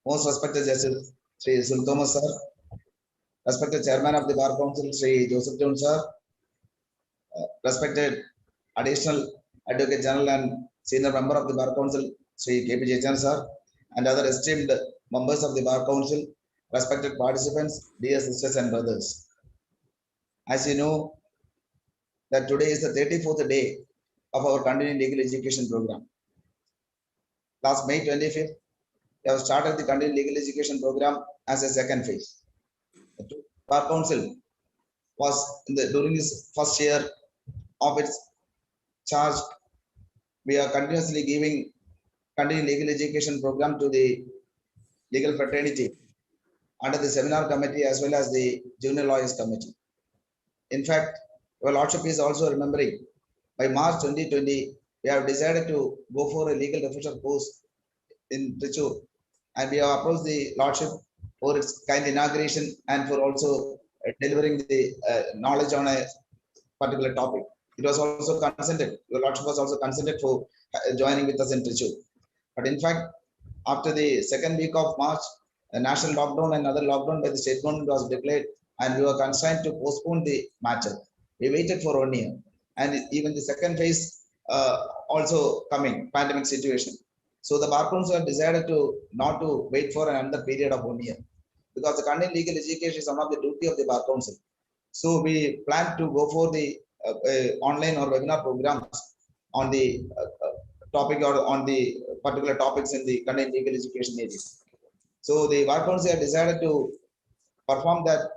Most respected Justice Sri Sunil Thomas sir, respected Chairman of the Bar Council Sri Joseph Jones sir, respected Additional Advocate General and Senior Member of the Bar Council Sri K.P. Jayachandran sir, and other esteemed members of the Bar Council, respected participants, dear sisters and brothers. As you know, that today is the 34th day of our continuing legal education program. Last May 25th, we have started the continuing legal education program as a second phase. The Bar Council was during this first year of its charge. We are continuously giving continuing legal education program to the legal fraternity under the seminar committee as well as the junior lawyers committee. In fact, your Lordship is also remembering, by March 2020, we have decided to go for a legal refresher course in Trichur, and we have approached the Lordship for its kind inauguration and for also delivering the knowledge on a particular topic. It was also consented, your Lordship was also consented for joining with us in Trichur. But in fact, after the second week of March, a national lockdown and other lockdown by the state government was declared, and we were constrained to postpone the matter. We waited for 1 year, and even the second phase also coming, pandemic situation. So the Bar Council decided to not to wait for another period of 1 year, because the continuing legal education is one of the duty of the Bar Council. So we plan to go for the online or webinar programs on the topic or on the particular topics in the continuing legal education area. So the Bar Council have decided to perform that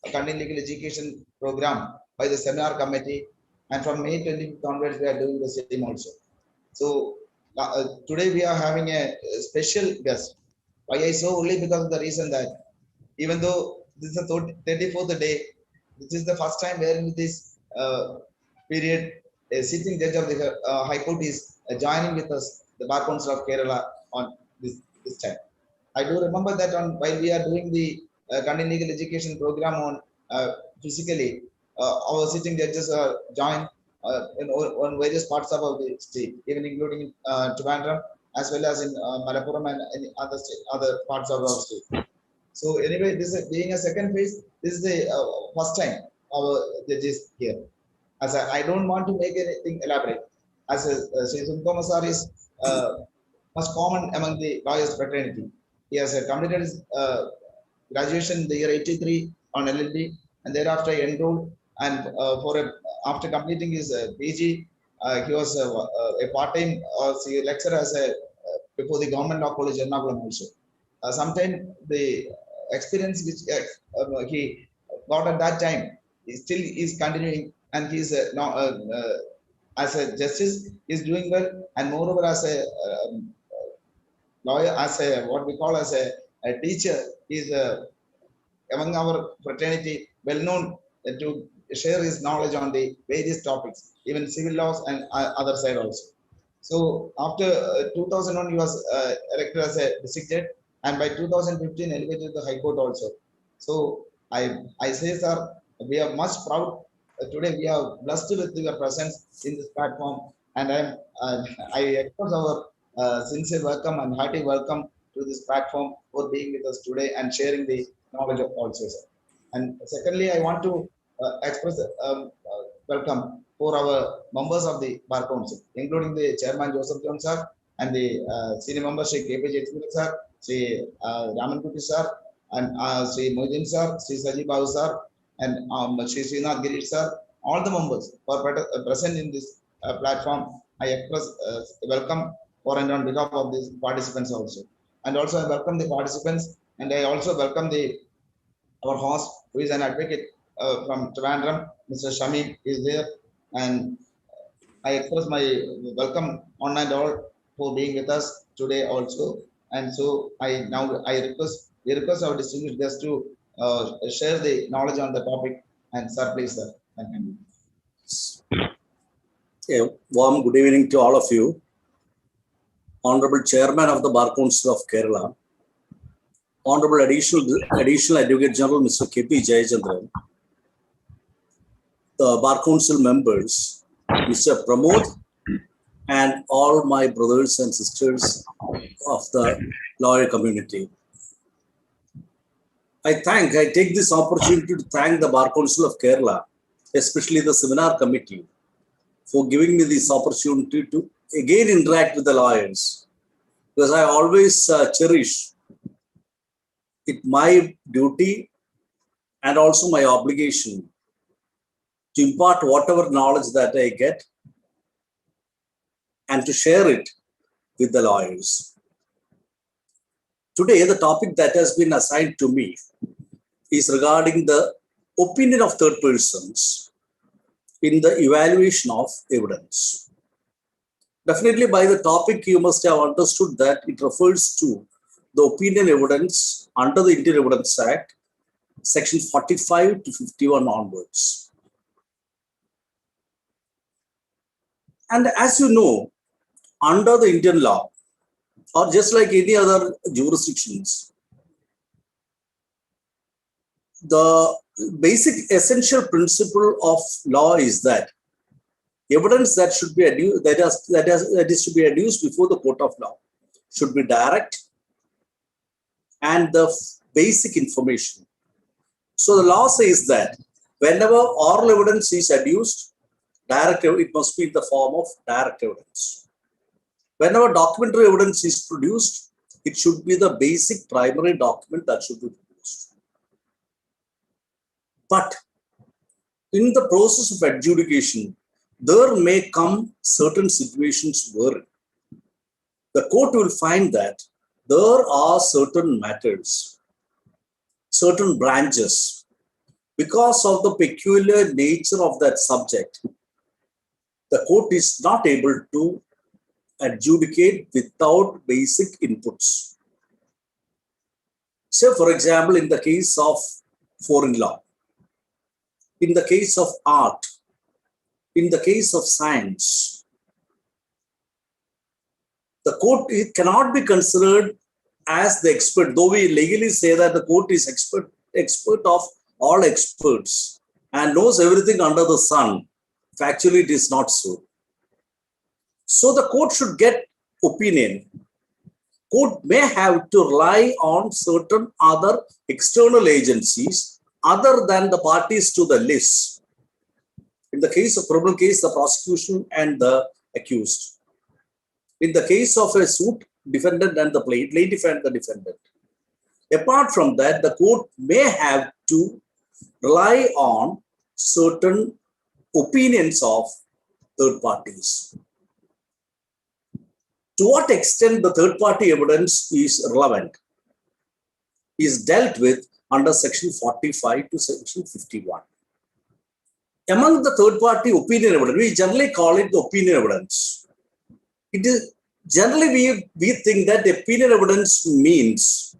continuing legal education program by the seminar committee, and from May 20th onwards we are doing the same also. So today we are having a special guest. Why I so only because of the reason that even though this is the 34th day, this is the first time wherein this period a sitting judge of the High Court is joining with us, the Bar Council of Kerala, on this time. I do remember that while we are doing the continuing legal education program on physically, our sitting judges are joined on various parts of the state, even including Trivandrum as well as in Malappuram and in other parts of our state. So anyway, this is being a second phase. This is the first time our judges here. As I don't want to make anything elaborate. As Sri Sunil sir is much common among the lawyers fraternity. He has completed his graduation in the year 83 on LLB, and thereafter he enrolled, and after completing his PG, he was a part-time lecturer as before the Government Law College Ernakulam also. Sometime the experience which he got at that time, he still is continuing, and he is now as a justice is doing well, and moreover as a lawyer, as a what we call as a teacher, is among our fraternity well known to share his knowledge on the various topics, even civil laws and other side also. So after 2001, he was elected as a district judge, and by 2015 elevated to the High Court also. So I say, sir, we are much proud. Today we are blessed with your presence in this platform, and I express our sincere welcome and hearty welcome to this platform for being with us today and sharing the knowledge of also, sir. And secondly, I want to express welcome for our members of the Bar Council, including the Chairman Joseph Jones sir, and the senior member Sri K.P. Jayachandran sir, Sri Raman Kuti sir, and Sri Moidin sir, Sri Saji Babu sir, and Sri Srinath Girish sir. All the members who are present in this platform, I express welcome for and on behalf of these participants also. And also I welcome the participants, and I also welcome our host, who is an advocate from Trivandrum, Mr. Shamim is there, and I express my welcome on and all for being with us today also. And so we request our distinguished guests to share the knowledge on the topic. And sir, please, sir. A warm good evening to all of you. Honorable Chairman of the Bar Council of Kerala, Honorable Additional Advocate General Mr. K.P. Jayachandran, the Bar Council members, Mr. Pramod, and all my brothers and sisters of the lawyer community. I take this opportunity to thank the Bar Council of Kerala, especially the seminar committee, for giving me this opportunity to again interact with the lawyers, because I always cherish it my duty and also my obligation to impart whatever knowledge that I get and to share it with the lawyers. Today, the topic that has been assigned to me is regarding the opinion of third persons in the evaluation of evidence. Definitely by the topic, you must have understood that it refers to the opinion evidence under the Indian Evidence Act, section 45 to 51 onwards. And as you know, under the Indian law, or just like any other jurisdictions, the basic essential principle of law is that evidence that should be adduced, that is to be adduced before the court of law should be direct and the basic information. So the law says that whenever oral evidence is adduced, it must be in the form of direct evidence. Whenever documentary evidence is produced, it should be the basic primary document that should be produced. But in the process of adjudication, there may come certain situations where the court will find that there are certain matters, certain branches, because of the peculiar nature of that subject, the court is not able to adjudicate without basic inputs. Say, for example, in the case of foreign law, in the case of art, in the case of science, the court cannot be considered as the expert, though we legally say that the court is expert of all experts and knows everything under the sun. Factually, it is not so. So the court should get opinion. Court may have to rely on certain other external agencies other than the parties to the list. In the case of criminal case, the prosecution and the accused. In the case of a suit, defendant and the plaintiff and the defendant. Apart from that, the court may have to rely on certain opinions of third parties. To what extent the third party evidence is relevant is dealt with under section 45 to section 51. Among the third party opinion evidence, we generally call it the opinion evidence. It is generally we think that opinion evidence means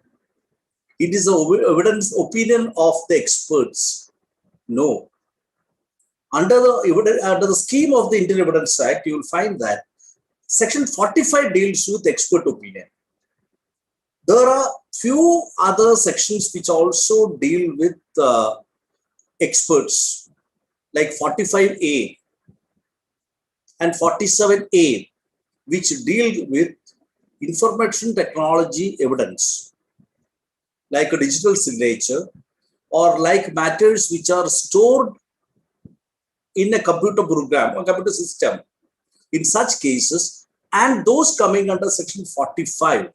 it is the opinion of the experts. No. Under the scheme of the Indian Evidence Act, you will find that section 45 deals with expert opinion. There are few other sections which also deal with experts, like 45A and 47A, which deal with information technology evidence, like a digital signature, or like matters which are stored in a computer program or computer system. In such cases, and those coming under section 45,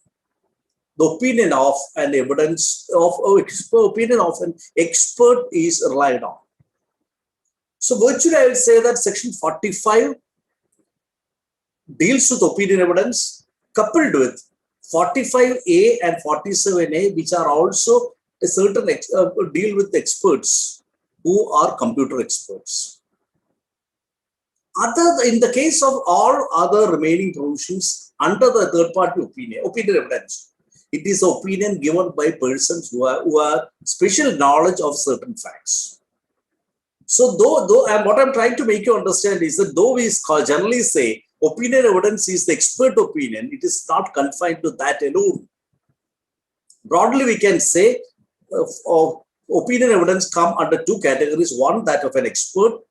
the opinion of an evidence opinion of an expert is relied on. So virtually, I will say that section 45 deals with opinion evidence, coupled with 45A and 47A, which are also a certain deal with experts who are computer experts. In the case of all other remaining provisions under the third party opinion evidence, it is opinion given by persons who have special knowledge of certain facts. So what I'm trying to make you understand is that though we generally say opinion evidence is the expert opinion, it is not confined to that alone. Broadly, we can say opinion evidence come under two categories. One, that of an expert.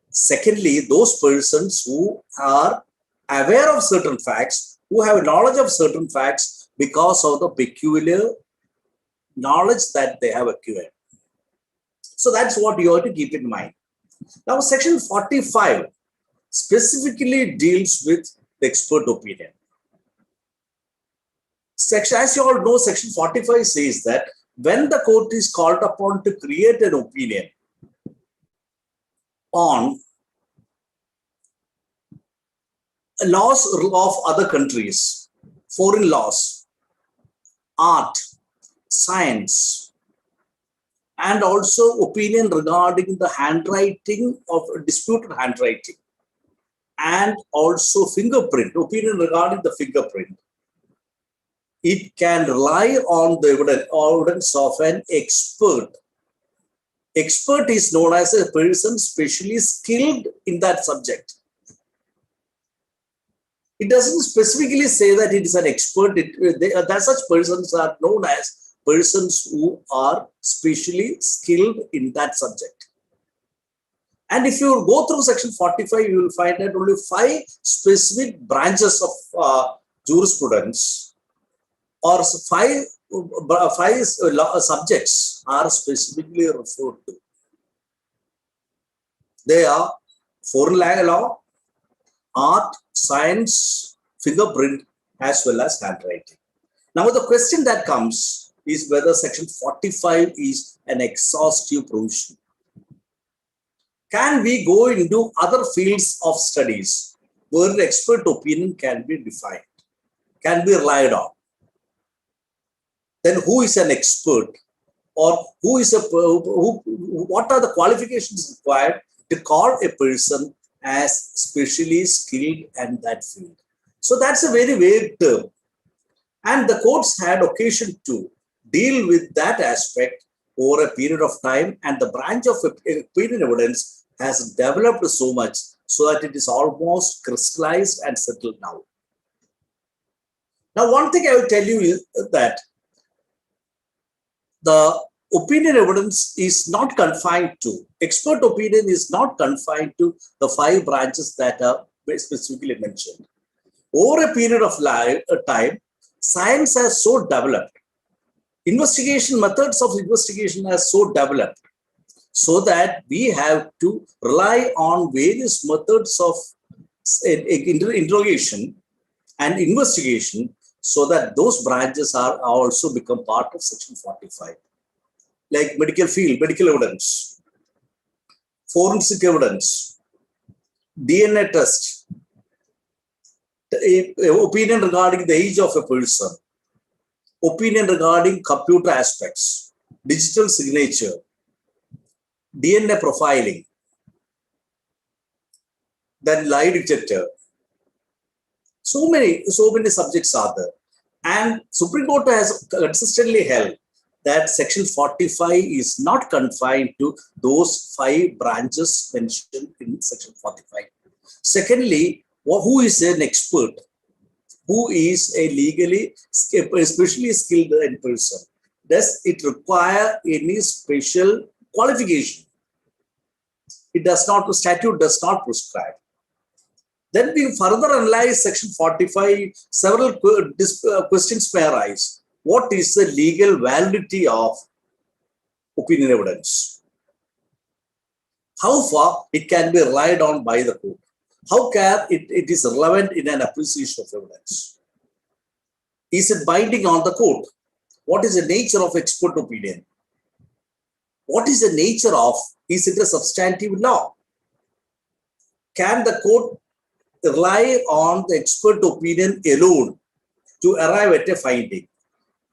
Secondly, those persons who are aware of certain facts, who have knowledge of certain facts because of the peculiar knowledge that they have acquired. So that's what you have to keep in mind. Now, section 45 specifically deals with the expert opinion. As you all know, section 45 says that when the court is called upon to create an opinion on laws of other countries, foreign laws, art, science, and also opinion regarding the handwriting of disputed handwriting, and also fingerprint, opinion regarding the fingerprint, it can rely on the evidence of an expert. Expert is known as a person specially skilled in that subject. It doesn't specifically say that it is an expert. That such persons are known as persons who are specially skilled in that subject. And if you go through section 45, you will find that only 5 specific branches of jurisprudence or 5 subjects are specifically referred to. They are foreign law, art, science, fingerprint, as well as handwriting. Now, the question that comes is whether section 45 is an exhaustive provision. Can we go into other fields of studies where the expert opinion can be defined, can be relied on? Then who is an expert, or who is what are the qualifications required to call a person as specially skilled in that field? So that's a very vague term. And the courts had occasion to deal with that aspect over a period of time, and the branch of opinion evidence has developed so much so that it is almost crystallized and settled now. Now, one thing I will tell you is that the opinion evidence is not confined to, expert opinion is not confined to the 5 branches that are specifically mentioned. Over a period of time, science has so developed, investigation methods of investigation has so developed, so that we have to rely on various methods of interrogation and investigation, so that those branches are also become part of section 45. Like medical field, medical evidence, forensic evidence, DNA test, opinion regarding the age of a person, opinion regarding computer aspects, digital signature, DNA profiling, then lie detector. So many subjects are there. And Supreme Court has consistently held that section 45 is not confined to those 5 branches mentioned in section 45. Secondly, who is an expert? Who is a legally, especially skilled in person? Does it require any special qualification? It does not, the statute does not prescribe. Then we further analyze section 45, several questions may arise. What is the legal validity of opinion evidence? How far it can be relied on by the court? How can it is relevant in an appreciation of evidence? Is it binding on the court? What is the nature of expert opinion? What is the nature of, is it a substantive law? Can the court rely on the expert opinion alone to arrive at a finding,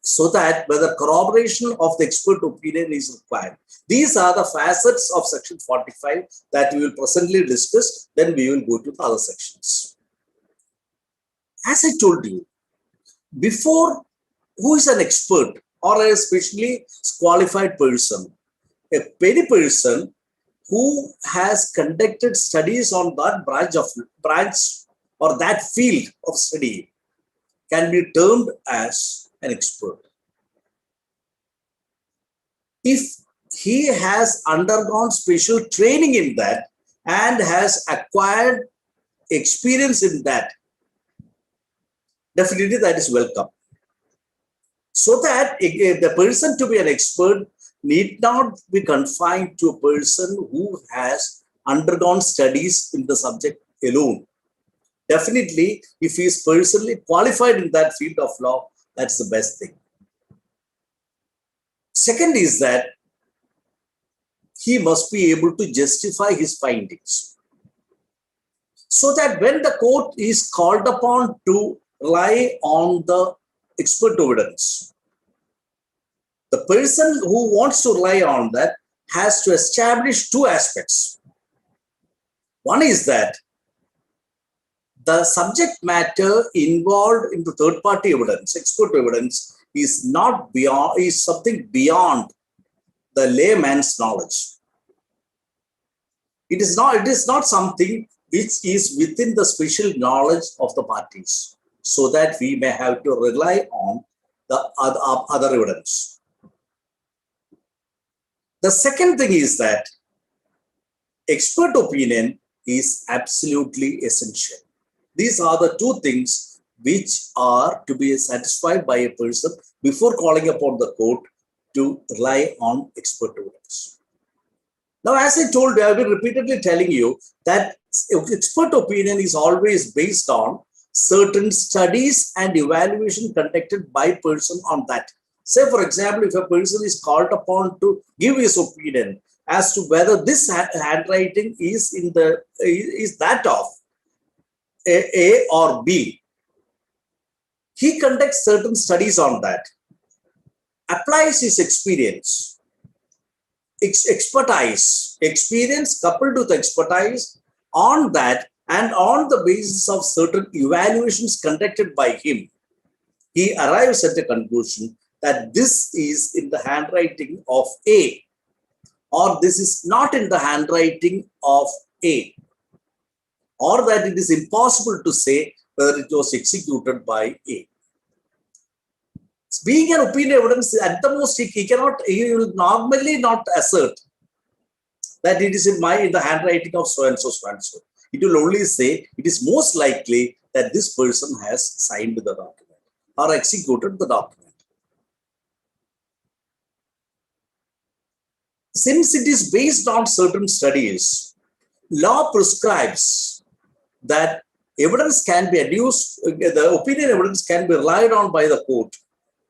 so that whether corroboration of the expert opinion is required? These are the facets of section 45 that we will presently discuss. Then we will go to the other sections. As I told you, before, who is an expert or a specially qualified person? A petty person who has conducted studies on that branch or that field of study can be termed as an expert. If he has undergone special training in that and has acquired experience in that, definitely that is welcome. So that the person to be an expert need not be confined to a person who has undergone studies in the subject alone. Definitely, if he is personally qualified in that field of law, that's the best thing. Second is that he must be able to justify his findings. So that when the court is called upon to rely on the expert evidence, the person who wants to rely on that has to establish two aspects. One is that the subject matter involved in the third-party evidence, expert evidence, is not beyond, is something beyond the layman's knowledge. It is not something which is within the special knowledge of the parties, so that we may have to rely on the other evidence. The second thing is that expert opinion is absolutely essential. These are the two things which are to be satisfied by a person before calling upon the court to rely on expert evidence. Now, as I told you, I have been repeatedly telling you that expert opinion is always based on certain studies and evaluation conducted by person on that. Say, for example, if a person is called upon to give his opinion as to whether this handwriting is that of A or B, he conducts certain studies on that, applies his experience, experience coupled with expertise on that, and on the basis of certain evaluations conducted by him, he arrives at a conclusion that this is in the handwriting of A, or this is not in the handwriting of A, or that it is impossible to say whether it was executed by A. Being an opinion evidence, at the most, he will normally not assert that it is in the handwriting of so and so, so and so. It will only say it is most likely that this person has signed the document or executed the document. Since it is based on certain studies, law prescribes that evidence can be adduced, the opinion evidence can be relied on by the court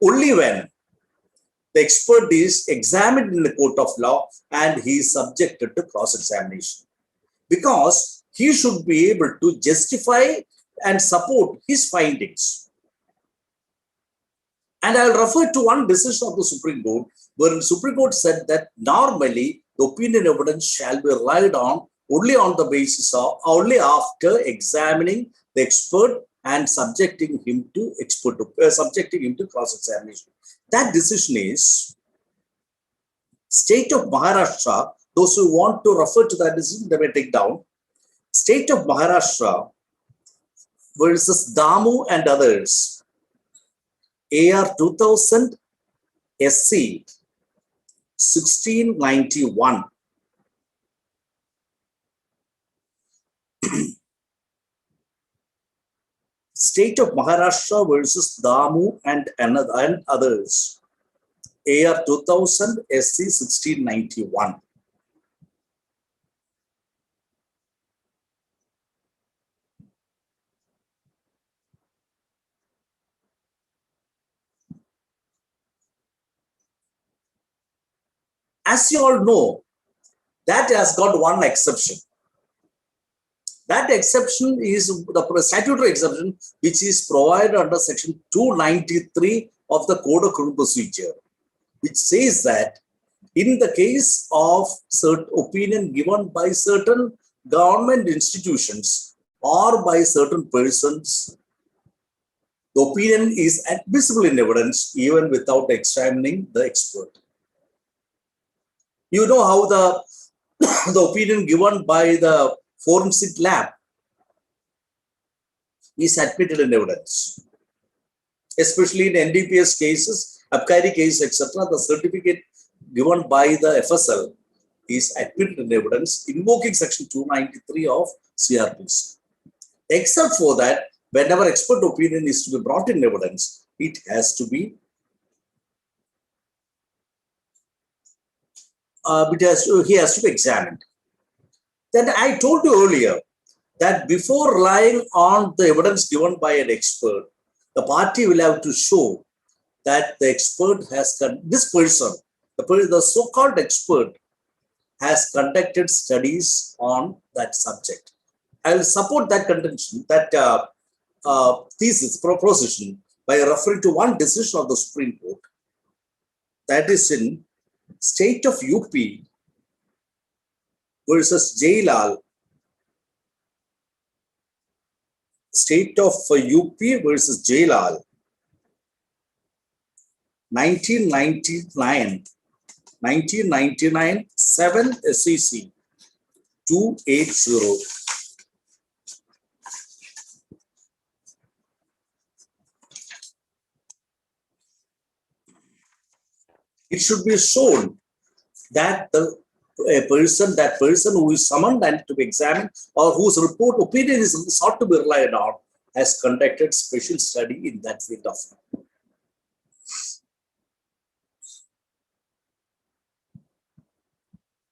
only when the expert is examined in the court of law and he is subjected to cross-examination, because he should be able to justify and support his findings. And I will refer to one decision of the Supreme Court, where the Supreme Court said that normally the opinion evidence shall be relied on only on the basis of, only after examining the expert and subjecting him to cross-examination. That decision is State of Maharashtra. Those who want to refer to that decision, they may take down. State of Maharashtra versus Damu and others. AR 2000 SC 1691. State of Maharashtra versus Damu and others. AR 2000 SC 1691. As you all know, that has got one exception. That exception is the statutory exception, which is provided under section 293 of the Code of Criminal Procedure, which says that in the case of certain opinion given by certain government institutions or by certain persons, the opinion is admissible in evidence even without examining the expert. You know how the opinion given by the forensic lab is admitted in evidence, especially in NDPS cases, Abkari case, etc. The certificate given by the FSL is admitted in evidence, invoking section 293 of CRPC. Except for that, whenever expert opinion is to be brought in evidence, it has to be he has to be examined. Then I told you earlier that before relying on the evidence given by an expert, the party will have to show that the expert has, this person, the so-called expert, has conducted studies on that subject. I will support that contention, that thesis, proposition, by referring to one decision of the Supreme Court, that is in State of UP versus Jailal. State of UP versus Jailal, 1999, 7 SEC 280. It should be shown that that person who is summoned and to be examined, or whose opinion is sought to be relied on, has conducted special study in that field of law.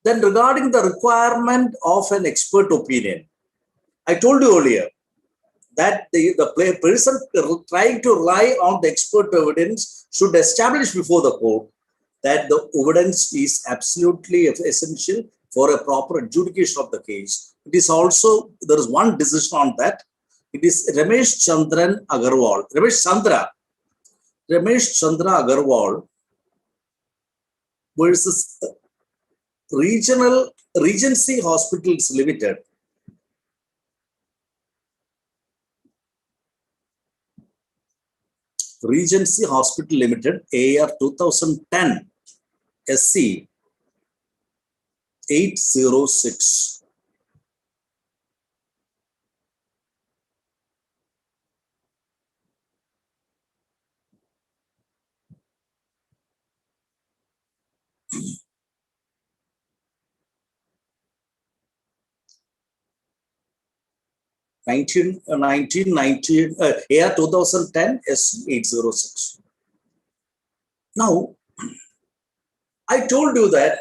Then regarding the requirement of an expert opinion, I told you earlier that the person trying to rely on the expert evidence should establish before the court that the evidence is absolutely essential for a proper adjudication of the case. It is also, there is one decision on that. It is Ramesh Chandra Agarwal versus Regency Hospitals Limited. Regency Hospital Limited, AR 2010 SC 806. AR 2010 S806. Now, I told you that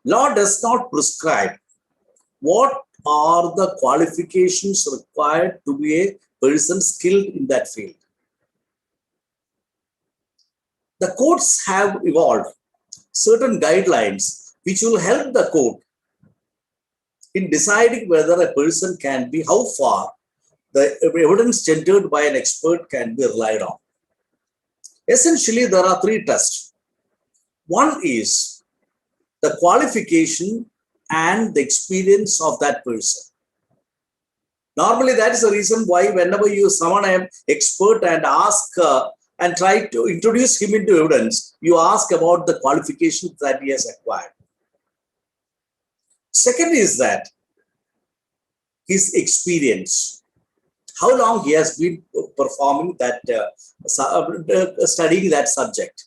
law does not prescribe what are the qualifications required to be a person skilled in that field. The courts have evolved certain guidelines which will help the court in deciding whether a person can be, how far the evidence tendered by an expert can be relied on. Essentially, there are three tests. One is the qualification and the experience of that person. Normally, that is the reason why whenever you summon an expert and ask and try to introduce him into evidence, you ask about the qualifications that he has acquired. Second is that his experience, how long he has been performing that, studying that subject.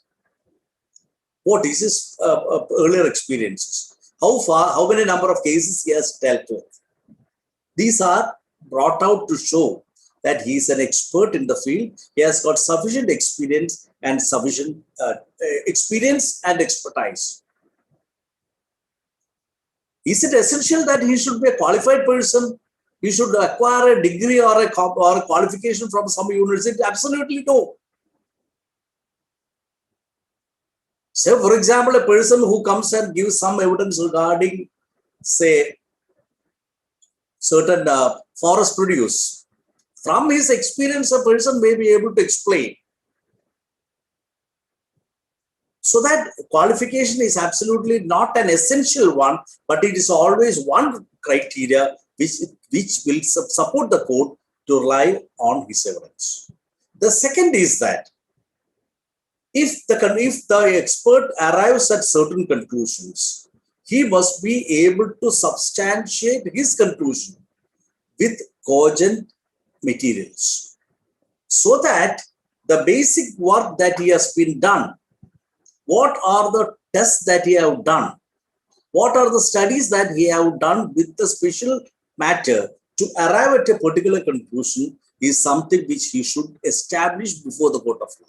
What is his earlier experiences? How many number of cases he has dealt with? These are brought out to show that he is an expert in the field. He has got sufficient experience and expertise. Is it essential that he should be a qualified person? He should acquire a degree or a qualification from some university? Absolutely no. Say, for example, a person who comes and gives some evidence regarding, say, certain forest produce. From his experience, a person may be able to explain. So that qualification is absolutely not an essential one, but it is always one criteria which will support the court to rely on his evidence. The second is that if the expert arrives at certain conclusions, he must be able to substantiate his conclusion with cogent materials, so that the basic work that he has been done, what are the tests that he have done, what are the studies that he have done with the special matter to arrive at a particular conclusion, is something which he should establish before the court of law.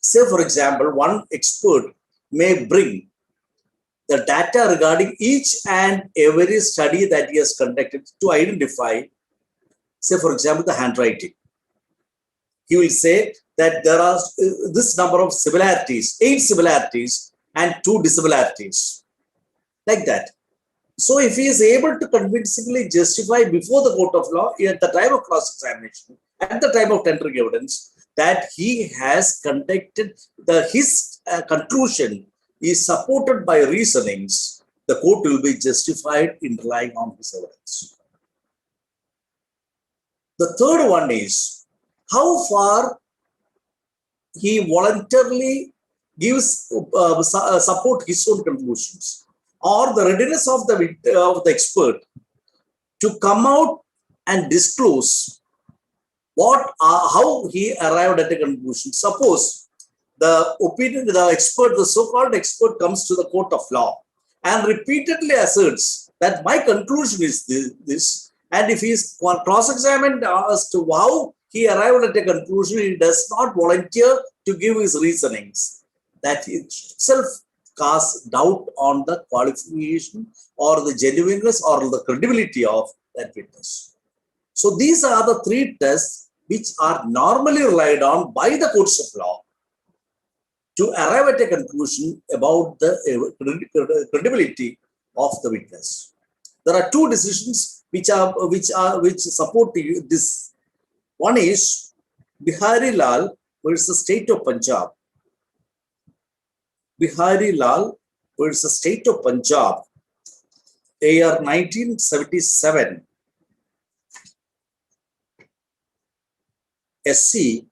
Say, for example, one expert may bring the data regarding each and every study that he has conducted to identify, say for example, the handwriting. He will say that there are this number of similarities, 8 similarities and 2 dissimilarities, like that. So if he is able to convincingly justify before the court of law at the time of cross-examination, at the time of tendering evidence, that he has conducted his conclusion is supported by reasonings, the court will be justified in relying on his evidence. The third one is how far he voluntarily gives support his own conclusions, or the readiness of the expert to come out and disclose how he arrived at a conclusion. Suppose the opinion, the expert, the so-called expert comes to the court of law and repeatedly asserts that my conclusion is this, and if he is cross-examined as to how he arrived at a conclusion, he does not volunteer to give his reasonings, that itself casts doubt on the qualification or the genuineness or the credibility of that witness. So these are the 3 tests which are normally relied on by the courts of law to arrive at a conclusion about the credibility of the witness. There are 2 decisions which support this. One is Bihari Lal versus State of Punjab. Bihari Lal versus State of Punjab, AR 1977, SC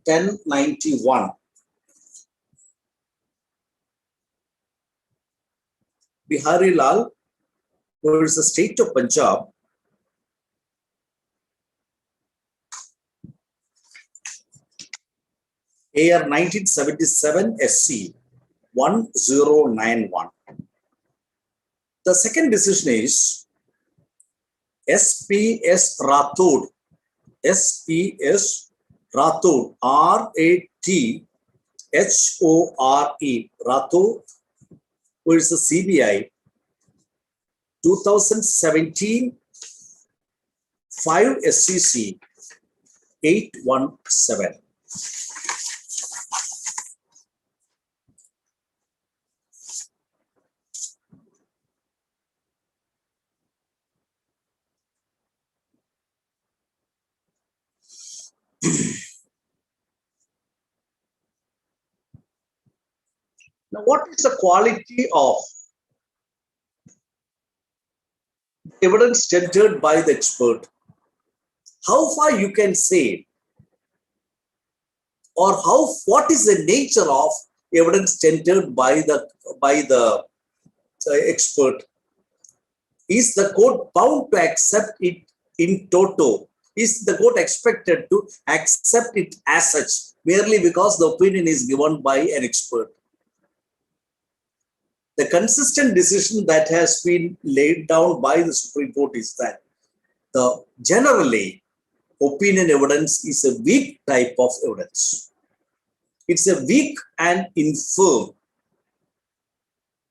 1091. Bihari Lal versus State of Punjab, AR 1977 SC 1091. The second decision is SPS Rathod, SPS Rathod, R-A-T-H-O-R-E, Rathod versus CBI, 2017, 5 SCC 817. Now, what is the quality of evidence tendered by the expert? How far you can say, or what is the nature of evidence tendered by the expert? Is the court bound to accept it in toto? Is the court expected to accept it as such merely because the opinion is given by an expert? The consistent decision that has been laid down by the Supreme Court is that generally opinion evidence is a weak type of evidence. It's a weak and infirm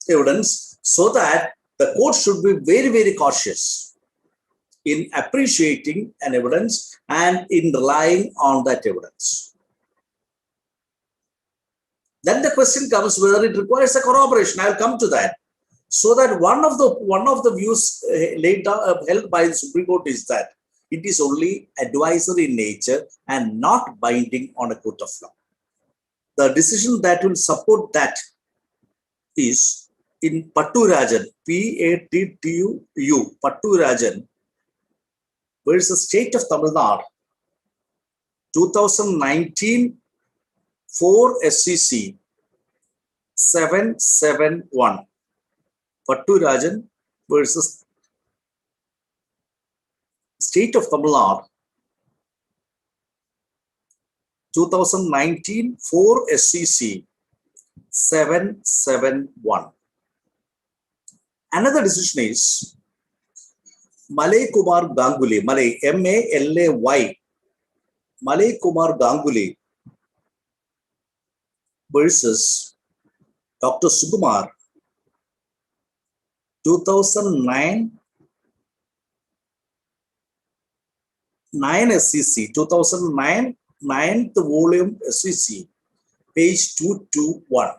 evidence, so that the court should be very, very cautious in appreciating an evidence and in relying on that evidence. Then the question comes whether it requires a corroboration. I will come to that. So that one of the views laid down, held by the Supreme Court is that it is only advisory in nature and not binding on a court of law. The decision that will support that is in Patturajan, P-A-T-T-U, Patturajan versus State of Tamil Nadu, 2019, 4 SCC 771. Patturajan versus State of Tamil Nadu, 2019, 4 SCC 771. Another decision is Malay Kumar Ganguly, Malay, M-A-L-A-Y, Malay Kumar Ganguly versus Dr. Sukumar, 2009 SCC, 2009 9th volume SCC, page 221.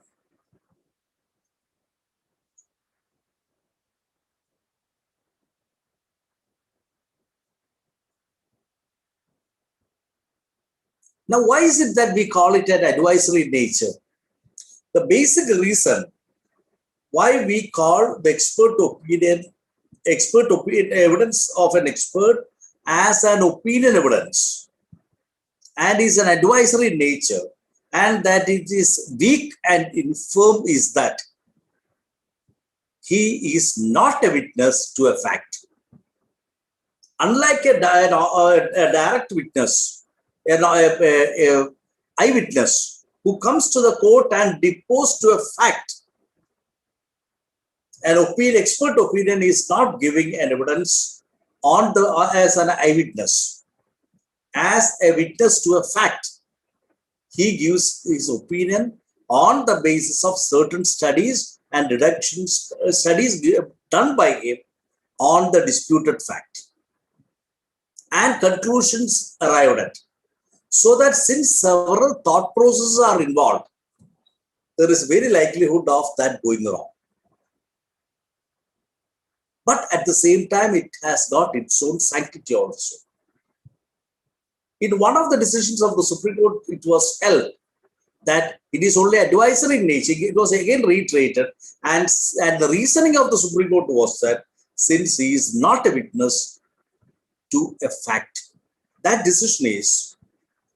Now, why is it that we call it an advisory nature? The basic reason why we call the expert opinion evidence of an expert as an opinion evidence and is an advisory nature, and that it is weak and infirm is that he is not a witness to a fact. Unlike a direct witness, an eyewitness who comes to the court and deposed to a fact, an expert opinion is not giving an evidence on as an eyewitness. As a witness to a fact, he gives his opinion on the basis of certain studies and deductions, studies done by him on the disputed fact and conclusions arrived at. So that since several thought processes are involved, there is very likelihood of that going wrong. But at the same time, it has got its own sanctity also. In one of the decisions of the Supreme Court, it was held that it is only advisory in nature. It was again reiterated, and the reasoning of the Supreme Court was that since he is not a witness to a fact, that decision is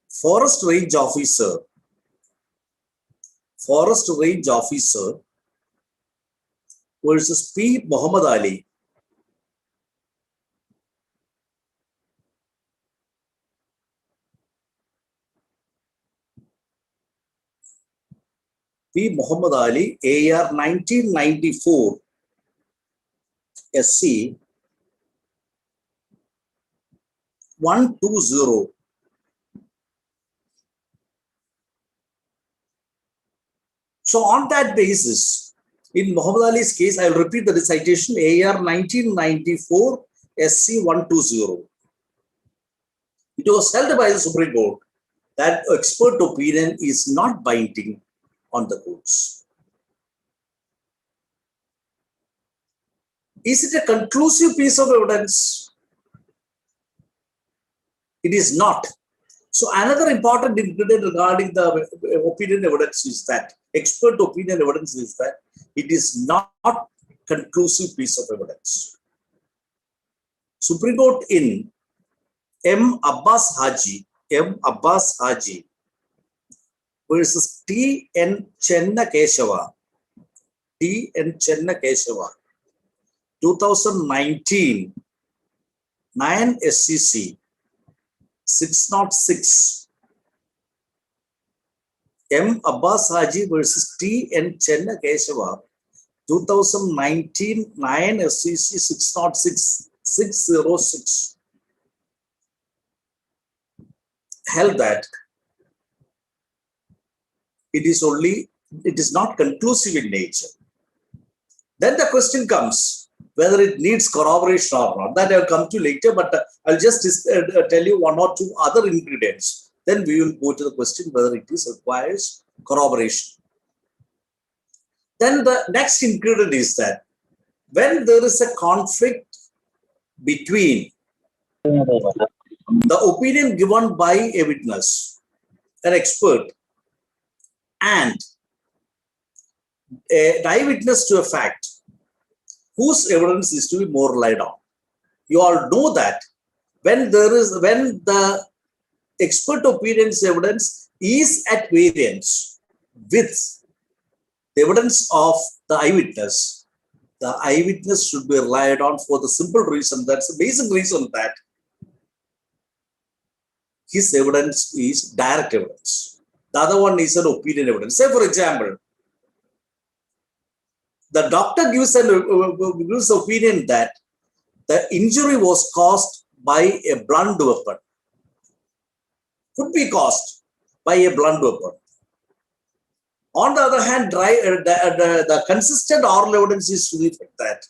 Forest Range Officer versus P. Muhammad Ali. P. Muhammad Ali, AR 1994, SC 120. So on that basis, in Muhammad Ali's case, I will repeat the citation, AR 1994, SC 120. It was held by the Supreme Court that expert opinion is not binding on the courts. Is it a conclusive piece of evidence? It is not. So another important ingredient regarding the opinion evidence is that, expert opinion evidence is that it is not conclusive piece of evidence. Supreme Court in M. Abbas Haji versus T. N. Chenna Keshava, 2019, 9 SCC, 606. M. Abbas Haji versus T. N. Chenna Keshava, 2019, 9 SCC, 606, 606. Held that it is not conclusive in nature. Then the question comes whether it needs corroboration or not. That I'll come to later, but I'll just tell you one or two other ingredients. Then we will go to the question whether it requires corroboration. Then the next ingredient is that when there is a conflict between the opinion given by a witness, an expert, and an eyewitness to a fact, whose evidence is to be more relied on. You all know that when the expert opinion's evidence is at variance with the evidence of the eyewitness should be relied on for the simple reason, that's the basic reason, that his evidence is direct evidence. The other one is an opinion evidence. Say, for example, the doctor gives an opinion that the injury was caused by a blunt weapon. Could be caused by a blunt weapon. On the other hand, the consistent oral evidence is to the effect that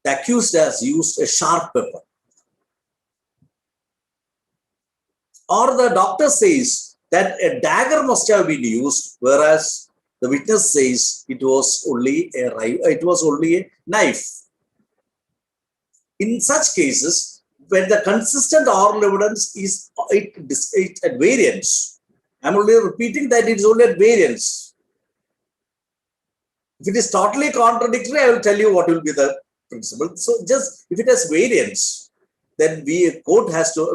the accused has used a sharp weapon. Or the doctor says that a dagger must have been used, whereas the witness says it was only a knife. In such cases, when the consistent oral evidence is at variance, I'm only repeating that it is only at variance. If it is totally contradictory, I will tell you what will be the principle. So just if it has variance, then court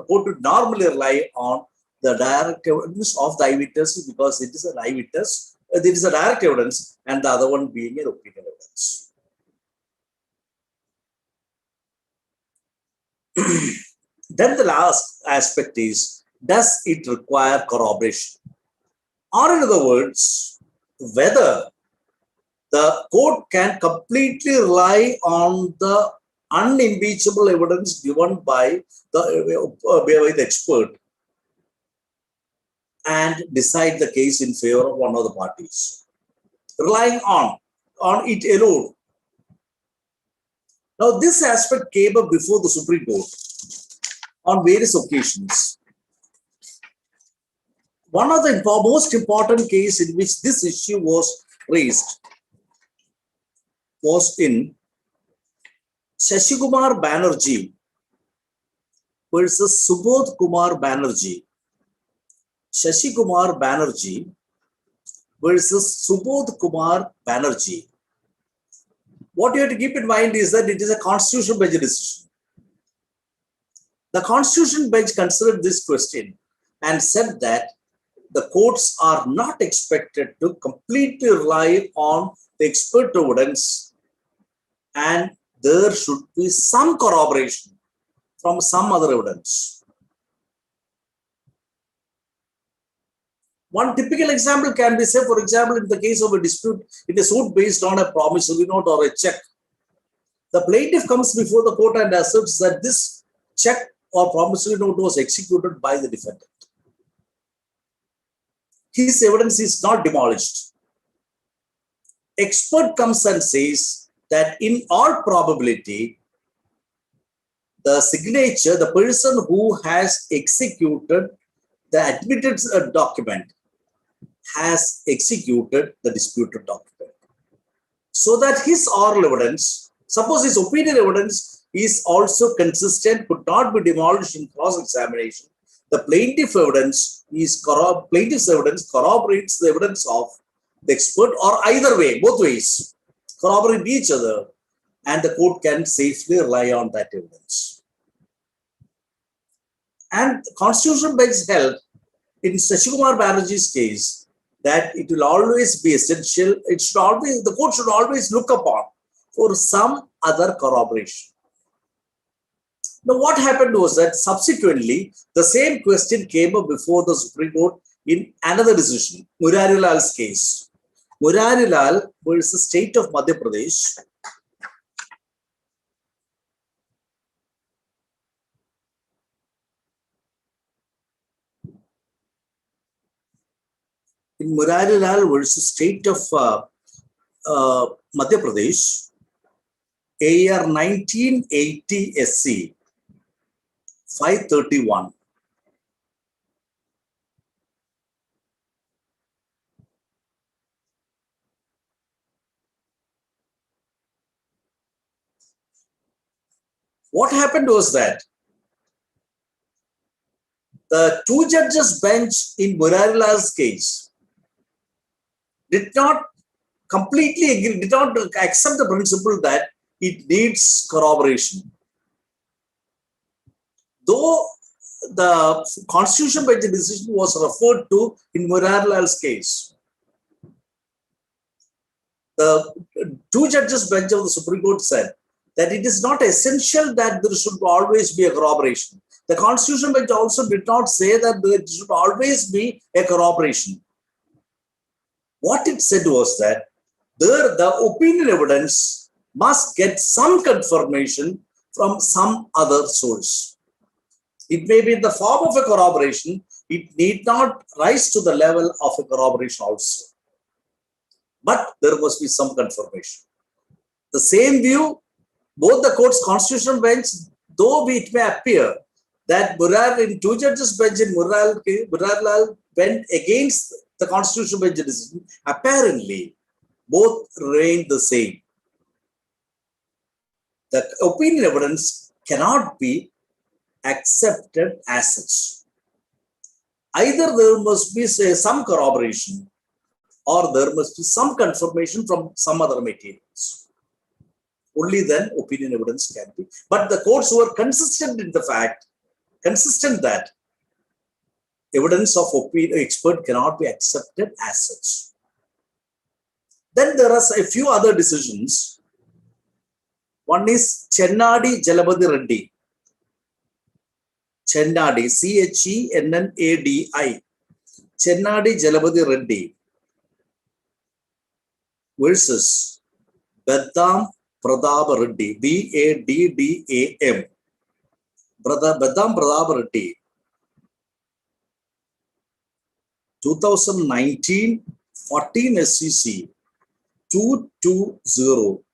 would normally rely on the direct evidence of the eyewitness, because it is an eyewitness, it is a direct evidence, and the other one being an opinion evidence. Then the last aspect is, does it require corroboration? Or in other words, whether the court can completely rely on the unimpeachable evidence given by the expert and decide the case in favor of one of the parties, relying on it alone. Now, this aspect came up before the Supreme Court on various occasions. One of the most important cases in which this issue was raised was in Shashikumar Banerjee versus Subodh Kumar Banerjee. Shashikumar Banerjee versus Subodh Kumar Banerjee. What you have to keep in mind is that it is a constitutional bench decision. The constitutional bench considered this question and said that the courts are not expected to completely rely on the expert evidence, and there should be some corroboration from some other evidence. One typical example can be, say, for example, in the case of a dispute in a suit based on a promissory note or a check, the plaintiff comes before the court and asserts that this check or promissory note was executed by the defendant. His evidence is not demolished. Expert comes and says that in all probability, the signature, the person who has executed the admitted document has executed the disputed document. So that his oral evidence, suppose his opinion evidence is also consistent, could not be demolished in cross-examination, the plaintiff's evidence corroborates the evidence of the expert, or either way, both ways, corroborate each other, and the court can safely rely on that evidence. And the constitutional bench held in Shashikumar Banerjee's case that it will always be essential, the court should always look upon for some other corroboration. Now, what happened was that subsequently, the same question came up before the Supreme Court in another decision, Murari Lal's case. Murari Lal versus State of Madhya Pradesh. In Murari Lal versus State of Madhya Pradesh, AR 1980 SC 531. What happened was that the two judges bench in Murari Lal's case did not completely agree, did not accept the principle that it needs corroboration. Though the constitutional bench decision was referred to in Murari Lal's case, the two judges bench of the Supreme Court said that it is not essential that there should always be a corroboration. The constitutional bench also did not say that there should always be a corroboration. What it said was that the opinion evidence must get some confirmation from some other source. It may be in the form of a corroboration. It need not rise to the level of a corroboration also. But there must be some confirmation. The same view both the court's constitutional bench, though it may appear that Murar in two judges bench in Murarlal went against the constitutional bench decision, apparently both remain the same. The opinion evidence cannot be accepted as such. Either there must be some corroboration or there must be some confirmation from some other materials. Only then opinion evidence can be. But the courts were consistent in the fact, consistent that evidence of opinion expert cannot be accepted as such. Then there are a few other decisions. One is Chennadi Jalabadi Reddy. Chennadi, Chennadi, Chennadi Jalabadi Reddy versus Bedam Pradap Reddy, Baddam. Bedam Pradap Reddy, 2019, 14 SCC, 220.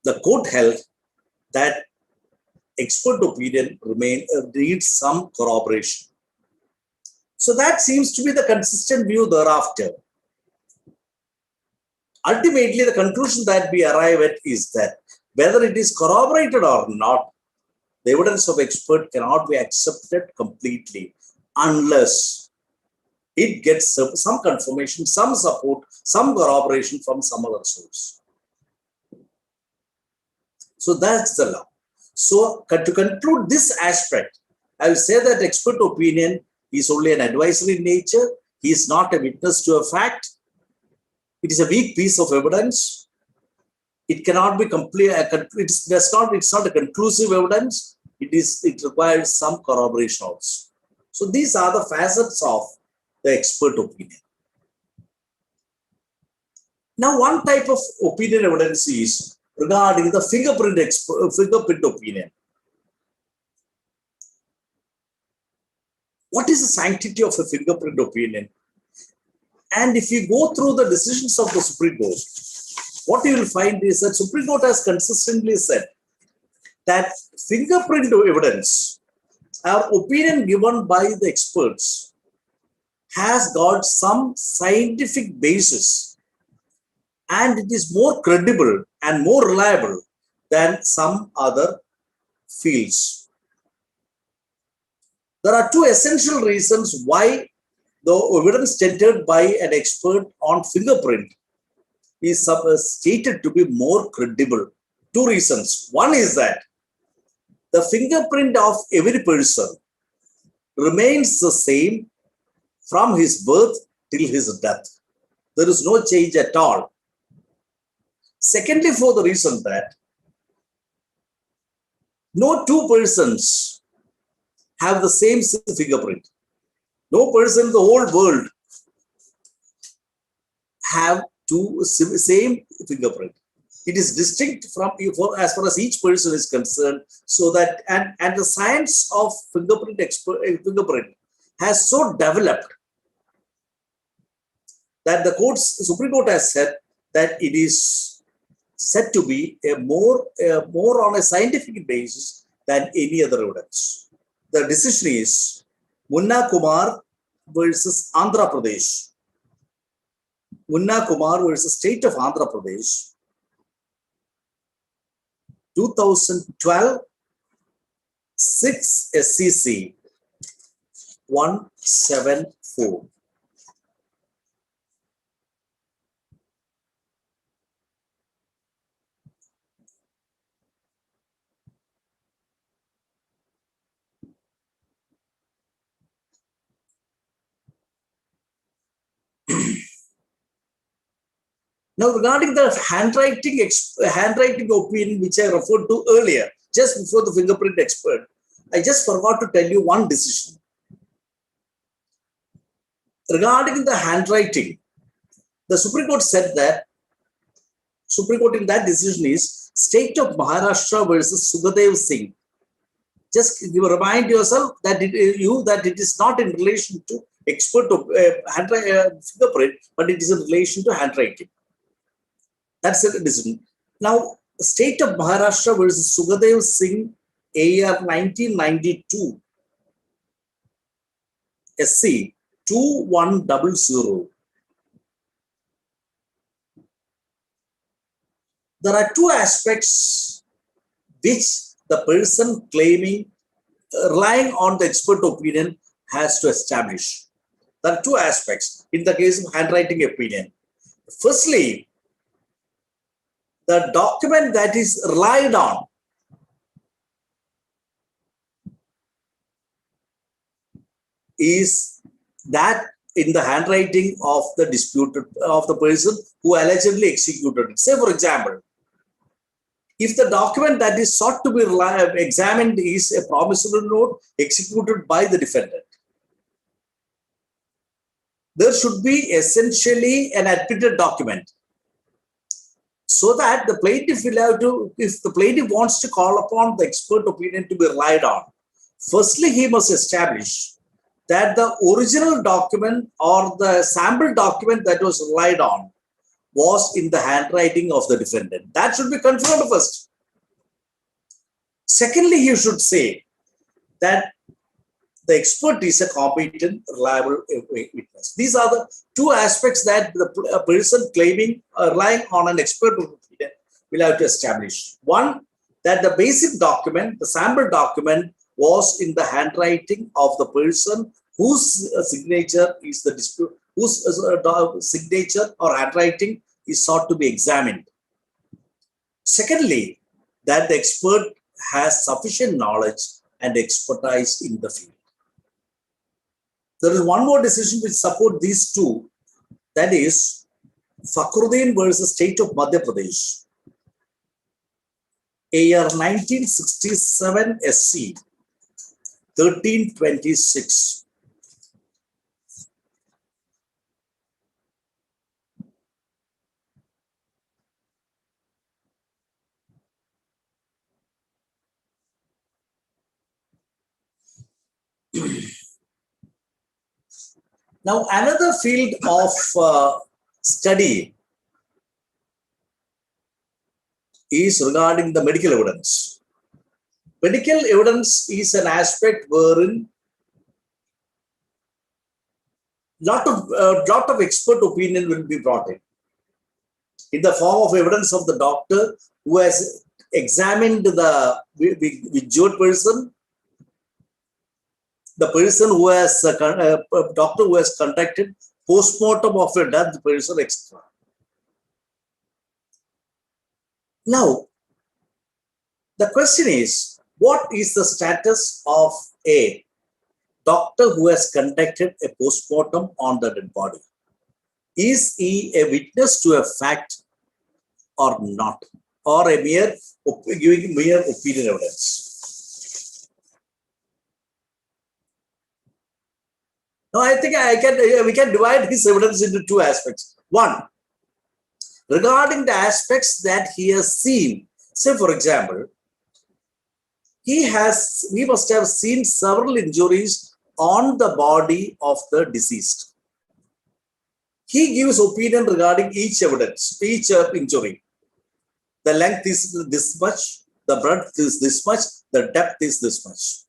The court held that expert opinion needs some corroboration. So that seems to be the consistent view thereafter. Ultimately, the conclusion that we arrive at is that whether it is corroborated or not, the evidence of expert cannot be accepted completely unless it gets some confirmation, some support, some corroboration from some other source. So that's the law. So to conclude this aspect, I will say that expert opinion is only an advisory in nature. He is not a witness to a fact. It is a weak piece of evidence. It cannot be complete. It's not a conclusive evidence. It requires some corroboration also. So these are the facets of the expert opinion. Now, one type of opinion evidence is regarding the fingerprint opinion. What is the sanctity of a fingerprint opinion? And if you go through the decisions of the Supreme Court, what you will find is that Supreme Court has consistently said that fingerprint evidence, our opinion given by the experts, has got some scientific basis and it is more credible and more reliable than some other fields. There are two essential reasons why the evidence tendered by an expert on fingerprint is stated to be more credible. Two reasons. One is that the fingerprint of every person remains the same from his birth till his death. There is no change at all. Secondly, for the reason that no two persons have the same fingerprint. No person in the whole world have same fingerprint. It is distinct from as far as each person is concerned. So that and the science of fingerprint has so developed that the Supreme Court has said that it is said to be more on a scientific basis than any other evidence. The decision is Munna Kumar versus Andhra Pradesh. Munna Kumar versus State of Andhra Pradesh. 2012, 6 SCC 174. Now, regarding the handwriting opinion, which I referred to earlier, just before the fingerprint expert, I just forgot to tell you one decision. Regarding the handwriting, the Supreme Court said that, Supreme Court in that decision is State of Maharashtra versus Sukhdev Singh. Just remind yourself that it is not in relation to fingerprint, but it is in relation to handwriting. That's a decision. Now, State of Maharashtra versus Sugadev Singh, AR 1992, SC 2100. There are two aspects which the person claiming, relying on the expert opinion, has to establish. There are two aspects in the case of handwriting opinion. Firstly, the document that is relied on is that in the handwriting of the disputed, of the person who allegedly executed it. Say, for example, if the document that is sought to be examined is a promissory note executed by the defendant, there should be essentially an admitted document, so that the plaintiff will have to, if the plaintiff wants to call upon the expert opinion to be relied on, firstly he must establish that the original document or the sample document that was relied on was in the handwriting of the defendant. That should be confirmed first. Secondly, he should say that the expert is a competent, reliable witness. These are the two aspects that the person claiming, relying on an expert opinion, will have to establish. One, that the basic document, the sample document, was in the handwriting of the person whose signature is the dispute, whose signature or handwriting is sought to be examined. Secondly, that the expert has sufficient knowledge and expertise in the field. There is one more decision which supports these two, that is Fakhruddin versus State of Madhya Pradesh, AR 1967 SC 1326. Now, another field of study is regarding the medical evidence. Medical evidence is an aspect wherein lot of expert opinion will be brought in the form of evidence of the doctor who has examined the injured person, the person who has doctor who has conducted post-mortem of a dead person, etc. Now, the question is, what is the status of a doctor who has conducted a post-mortem on the dead body? Is he a witness to a fact or not, or a mere giving mere opinion evidence? Now, I think we can divide his evidence into two aspects. One, regarding the aspects that he has seen. Say, for example, he must have seen several injuries on the body of the deceased. He gives opinion regarding each evidence, each injury. The length is this much, the breadth is this much, the depth is this much.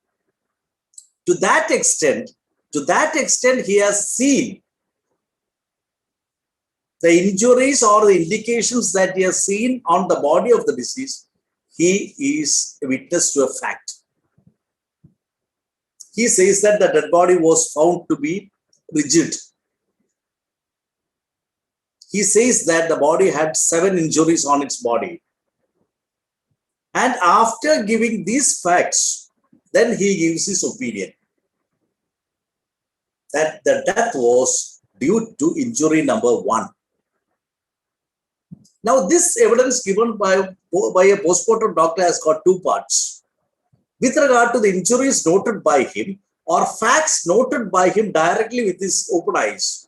To that extent, he has seen the injuries or the indications that he has seen on the body of the deceased. He is a witness to a fact. He says that the dead body was found to be rigid. He says that the body had 7 injuries on its body. And after giving these facts, then he gives his opinion that the death was due to injury number 1. Now, this evidence given by a postmortem doctor has got 2 parts. With regard to the injuries noted by him or facts noted by him directly with his open eyes,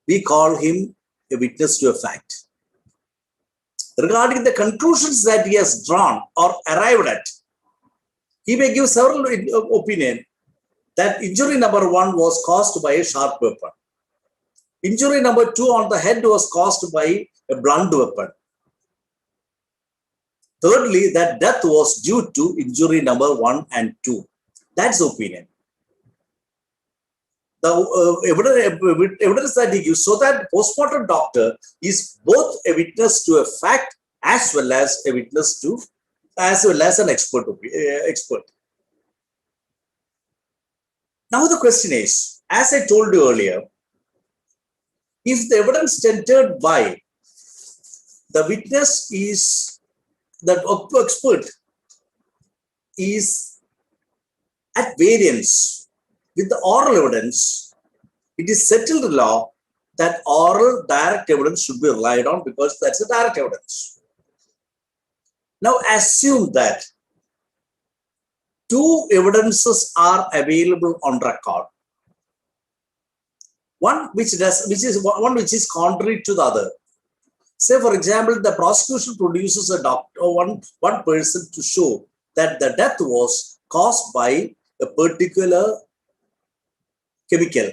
we call him a witness to a fact. Regarding the conclusions that he has drawn or arrived at, he may give several opinions. that injury number 1 was caused by a sharp weapon. Injury number 2 on the head was caused by a blunt weapon. Thirdly, that death was due to injury number 1 and 2. That's the opinion. The evidence that he gives, so that postmortem doctor is both a witness to a fact as well as a witness to, as well as an expert. Now the question is, as I told you earlier, if the evidence tendered by the witness is, that expert is at variance with the oral evidence, it is settled law that oral direct evidence should be relied on because that's a direct evidence. Now assume that 2 evidences are available on record. One which is contrary to the other. Say, for example, the prosecution produces a doctor, one person to show that the death was caused by a particular chemical,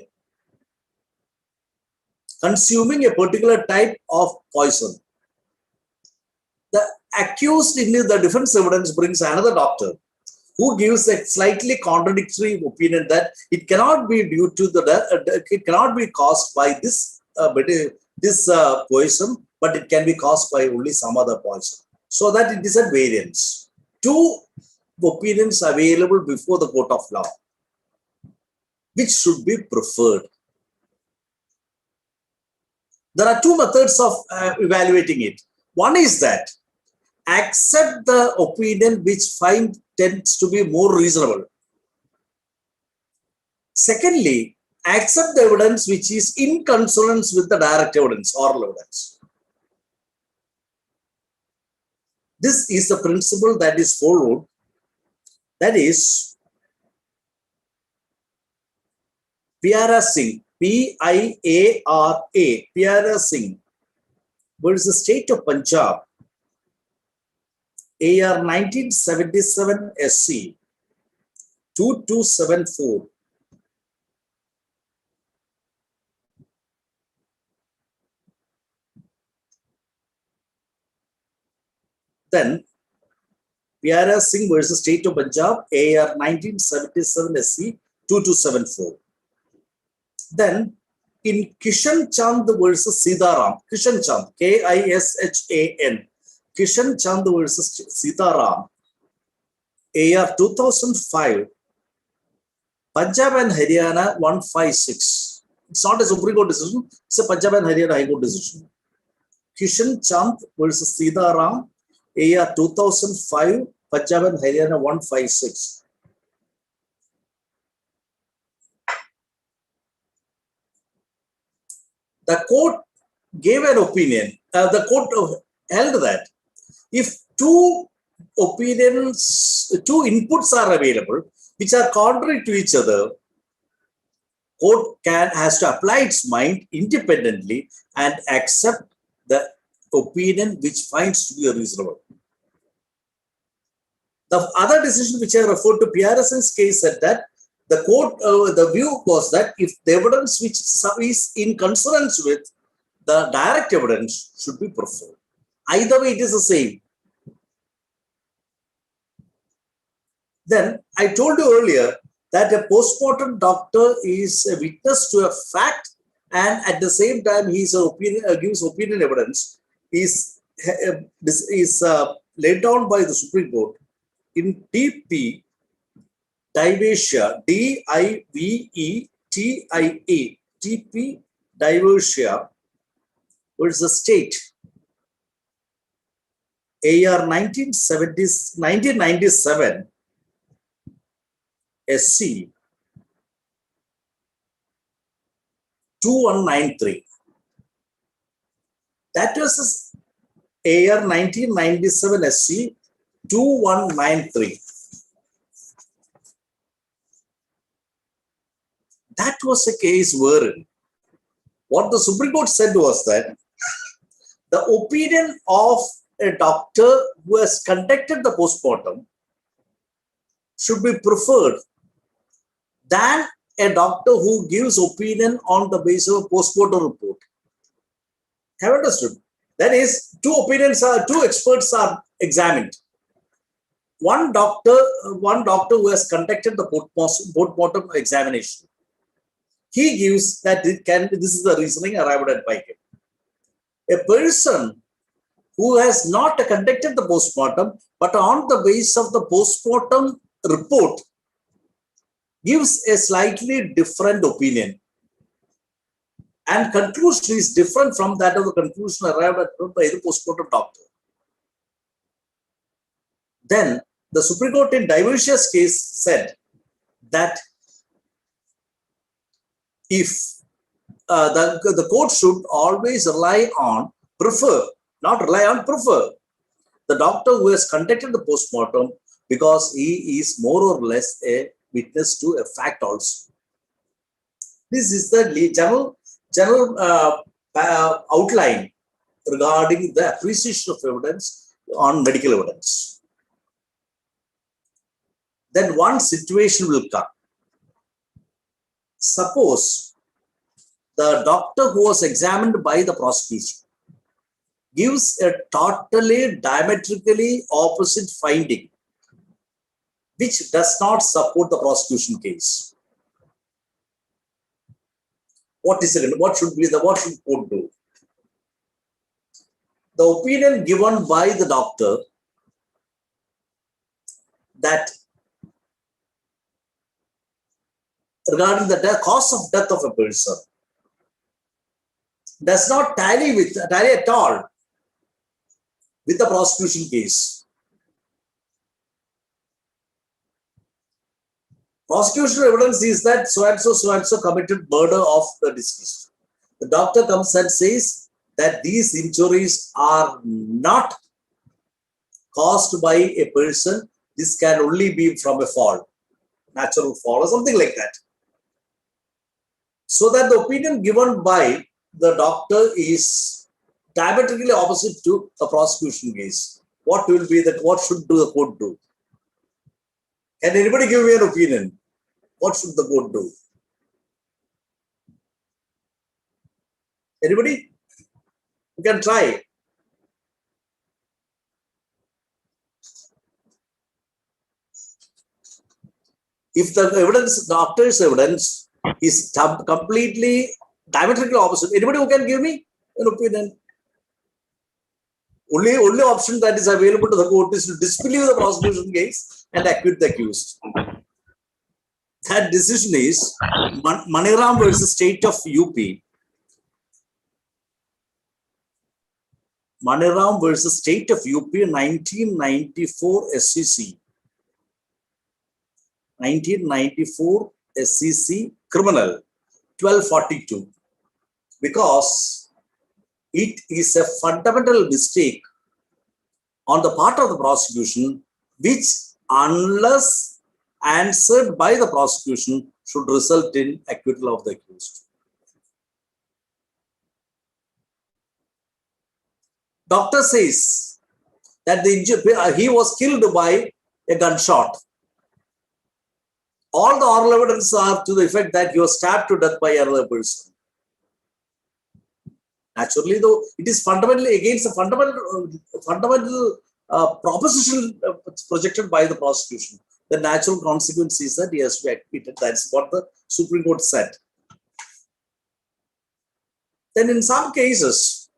consuming a particular type of poison. The accused in the defense evidence brings another doctor who gives a slightly contradictory opinion that it cannot be due to the it cannot be caused by this poison, but it can be caused by only some other poison. So that it is at variance. 2 opinions available before the court of law. Which should be preferred? There are 2 methods of evaluating it. One is that accept the opinion which tends to be more reasonable. Secondly, accept the evidence which is in consonance with the direct evidence, oral evidence. This is the principle that is followed. That is Piara Singh, P-I-A-R-A, Piara Singh versus State of Punjab, AR 1977 SC 2274. Then Piara Singh versus State of Punjab, AR 1977 SC 2274. Then in Kishan Chand versus Sitaram, Kishan Chand, K-I-S-H-A-N, Kishan Chand versus Sitaram, AR 2005, Punjab and Haryana 156. It's not a Supreme Court decision, it's a Punjab and Haryana High Court decision. Kishan Chand versus Sitaram, AR 2005, Punjab and Haryana 156. The court gave an opinion, the court held that if 2 opinions, 2 inputs are available, which are contrary to each other, court has to apply its mind independently and accept the opinion which finds to be reasonable. The other decision which I referred to, Piara Singh's case, said that the court, the view was that if the evidence which is in consonance with the direct evidence should be preferred. Either way, it is the same. Then I told you earlier that a postmortem doctor is a witness to a fact, and at the same time he is gives opinion evidence is laid down by the Supreme Court in TP Diversia, D-I-V-E-T-I-A, TP Diversia versus State, AR 1997 SC 2193. That was AR 1997 SC 2193. That was a case wherein what the Supreme Court said was that the opinion of a doctor who has conducted the postmortem should be preferred than a doctor who gives opinion on the basis of a post-mortem report. Have you understood? That is, two experts are examined. One doctor who has conducted the post-mortem examination. He gives that this is the reasoning arrived at by him. A person who has not conducted the post-mortem, but on the basis of the post-mortem report, gives a slightly different opinion. And conclusion is different from that of the conclusion arrived at by the post-mortem doctor. Then the Supreme Court in diverse case said that if the court should always rely on prefer the doctor who has conducted the post-mortem, because he is more or less a witness to a fact also. This is the general outline regarding the appreciation of evidence on medical evidence. Then one situation will come. Suppose the doctor who was examined by the prosecution gives a totally diametrically opposite finding, which does not support the prosecution case. What should court do? The opinion given by the doctor that regarding the cause of death of a person does not tally at all with the prosecution case. Prosecution evidence is that so and so committed murder of the deceased. The doctor comes and says that these injuries are not caused by a person. This can only be from a fall, natural fall or something like that. So that the opinion given by the doctor is diametrically opposite to the prosecution case. What should the court do? Can anybody give me an opinion? What should the court do? Anybody? You can try. If the doctor's evidence is completely diametrically opposite, anybody who can give me an opinion? Only option that is available to the court is to disbelieve the prosecution case and acquit the accused. That decision is Maniram versus State of UP. Maniram versus State of UP, 1994 SCC. 1994 SCC criminal 1242. Because it is a fundamental mistake on the part of the prosecution, which, unless answered by the prosecution, should result in acquittal of the accused. Doctor says that he was killed by a gunshot. All the oral evidence are to the effect that he was stabbed to death by another person. Naturally, though, it is fundamentally against the fundamental proposition projected by the prosecution. The natural consequence is that he has to be acquitted. That's what the Supreme Court said. Then in some cases,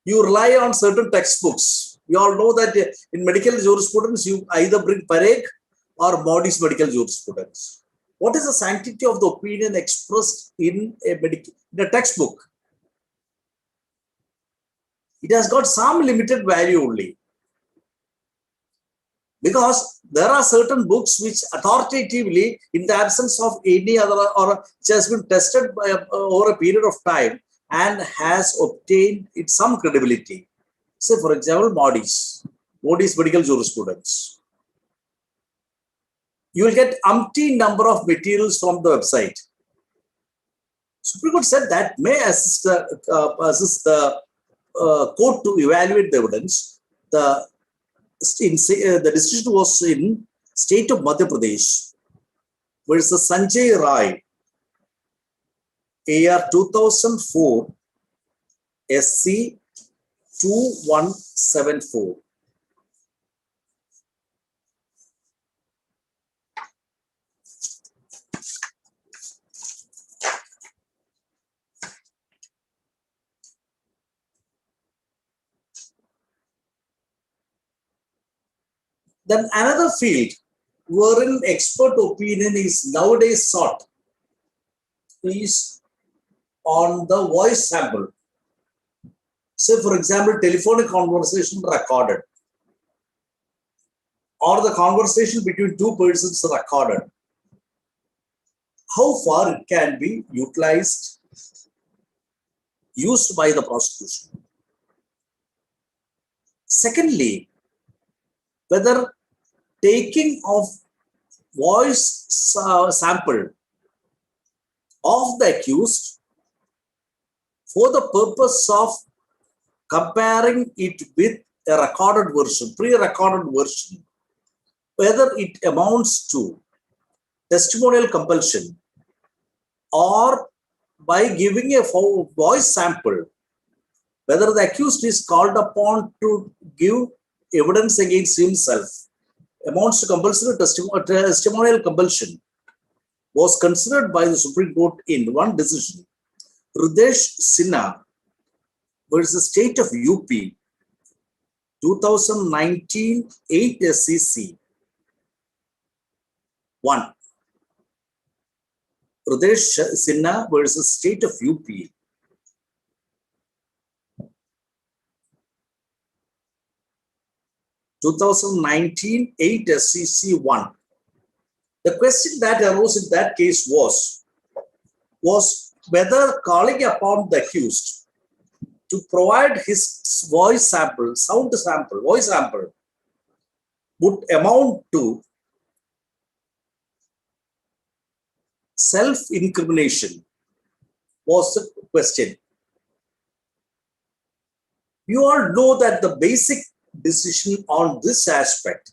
you rely on certain textbooks. You all know that in medical jurisprudence, you either bring Parekh or Modi's medical jurisprudence. What is the sanctity of the opinion expressed in a textbook? It has got some limited value only. Because there are certain books which authoritatively, in the absence of any other, or which has been tested over a period of time and has obtained some credibility. Say, for example, Modi's medical jurisprudence. You will get umpteen number of materials from the website. Supreme Court said that may assist the court to evaluate the evidence. The decision was in state of Madhya Pradesh. versus Sanjay Rai, AR 2004, SC 2174. Then another field wherein expert opinion is nowadays sought is on the voice sample. Say, for example, telephonic conversation recorded, or the conversation between two persons recorded. How far it can be utilized, used by the prosecution. Secondly, whether taking of voice sample of the accused for the purpose of comparing it with a recorded version, pre-recorded version, whether it amounts to testimonial compulsion, or by giving a voice sample, whether the accused is called upon to give evidence against himself, amounts to compulsory testimonial compulsion, was considered by the Supreme Court in one decision, Hridesh Sinha versus State of UP, 2019, 8 SCC 1. Hridesh Sinha versus State of UP, 2019, 8 SCC 1. The question that arose in that case was whether calling upon the accused to provide his voice sample, voice sample, would amount to self-incrimination was the question. You all know that the basic decision on this aspect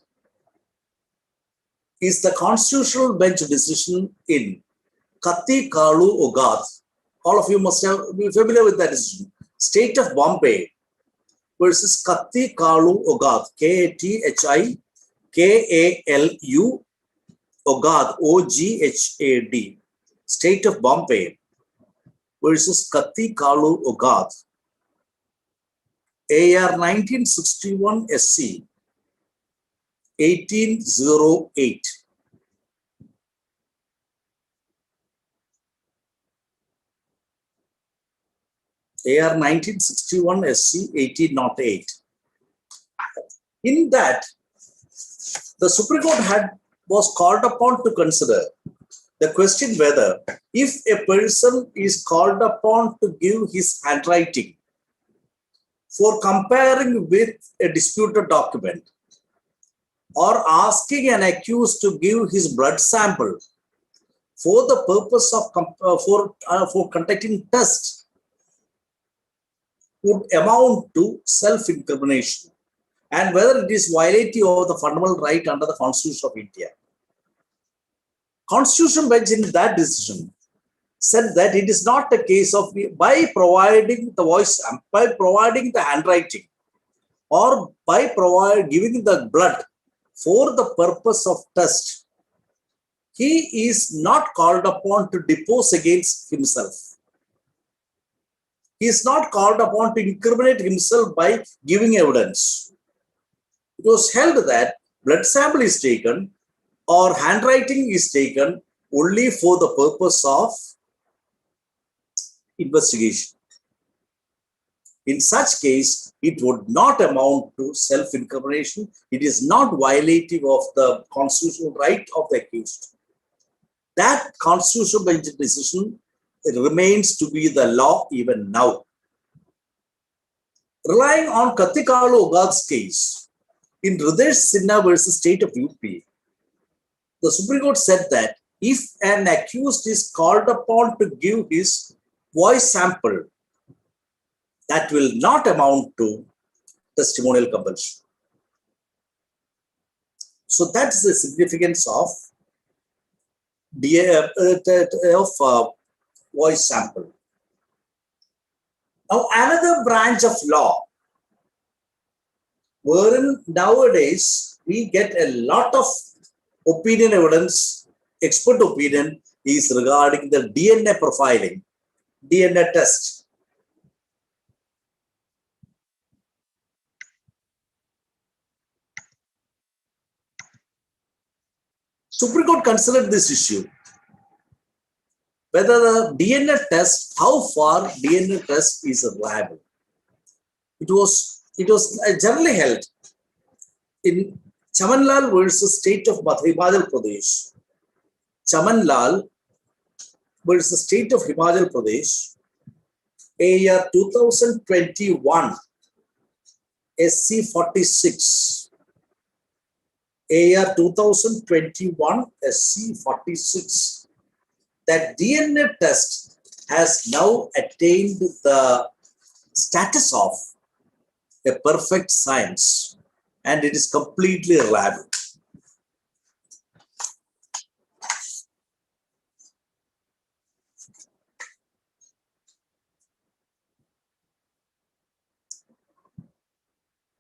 is the constitutional bench decision in Katti Kalu Ogath. All of you must be familiar with that decision. State of Bombay versus Katti Kalu Ogath, KATHIKALU Ogath, OGHAD. State of Bombay versus Katti Kalu Ogath, AR 1961 SC 1808. AR 1961 SC 1808. In that, the Supreme Court was called upon to consider the question whether if a person is called upon to give his handwriting for comparing with a disputed document, or asking an accused to give his blood sample for the purpose of for conducting tests, would amount to self-incrimination, and whether it is violative of the fundamental right under the Constitution of India. Constitution bench in that decision said that it is not a case of by providing the voice, by providing the handwriting, or by giving the blood for the purpose of test, he is not called upon to depose against himself. He is not called upon to incriminate himself by giving evidence. It was held that blood sample is taken or handwriting is taken only for the purpose of investigation. In such case, it would not amount to self-incrimination. It is not violative of the constitutional right of the accused. That constitutional bench decision remains to be the law even now. Relying on Katti Kalu Ogath's case, in Hridesh Sinha versus State of UP, the Supreme Court said that if an accused is called upon to give his voice sample, that will not amount to testimonial compulsion. So that's the significance of voice sample. Now, another branch of law, wherein nowadays we get a lot of opinion evidence, expert opinion, is regarding the DNA profiling, DNA test. Supreme Court considered this issue, whether the DNA test, how far DNA test is reliable. It was generally held in Chamanlal versus State of Himachal Pradesh. Chamanlal versus State of Himachal Pradesh, AR 2021, SC 46. AR 2021, SC 46. That DNA test has now attained the status of a perfect science, and it is completely reliable.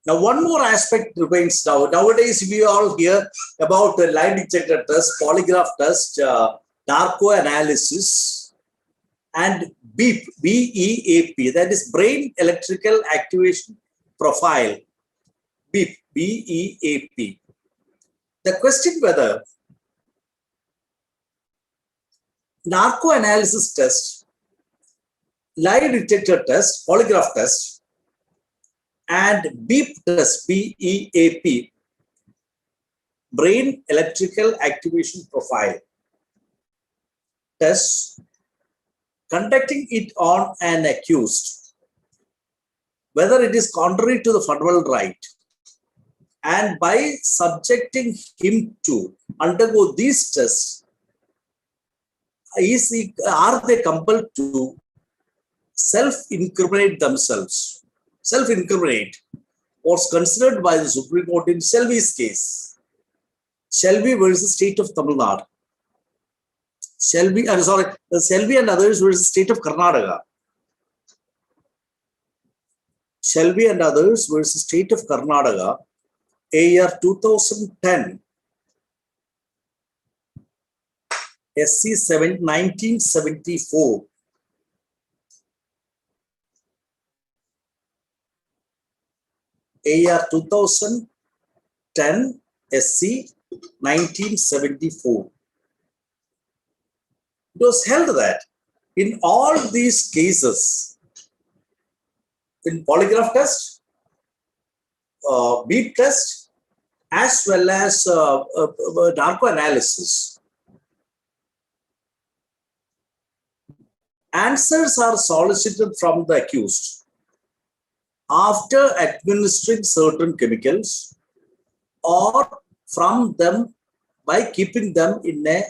Now, one more aspect remains now. Nowadays, we all hear about the lie detector test, polygraph test, narco analysis, and BEAP, B-E-A-P, that is brain electrical activation profile, BEAP, B-E-A-P. The question whether narco analysis test, lie detector test, polygraph test, and BEAP test, B-E-A-P, brain electrical activation profile test, conducting it on an accused, whether it is contrary to the fundamental right, and by subjecting him to undergo these tests, are they compelled to self-incriminate themselves? Self-incriminate was considered by the Supreme Court in Shelby's case. Shelby versus State of Tamil Nadu. Shelby and others versus State of Karnataka. Shelby and others versus State of Karnataka, AR 2010, SC 1974. AR 2010, SC 1974. It was held that in all these cases, in polygraph test, BEAP test, as well as narco analysis, answers are solicited from the accused after administering certain chemicals, or from them by keeping them in a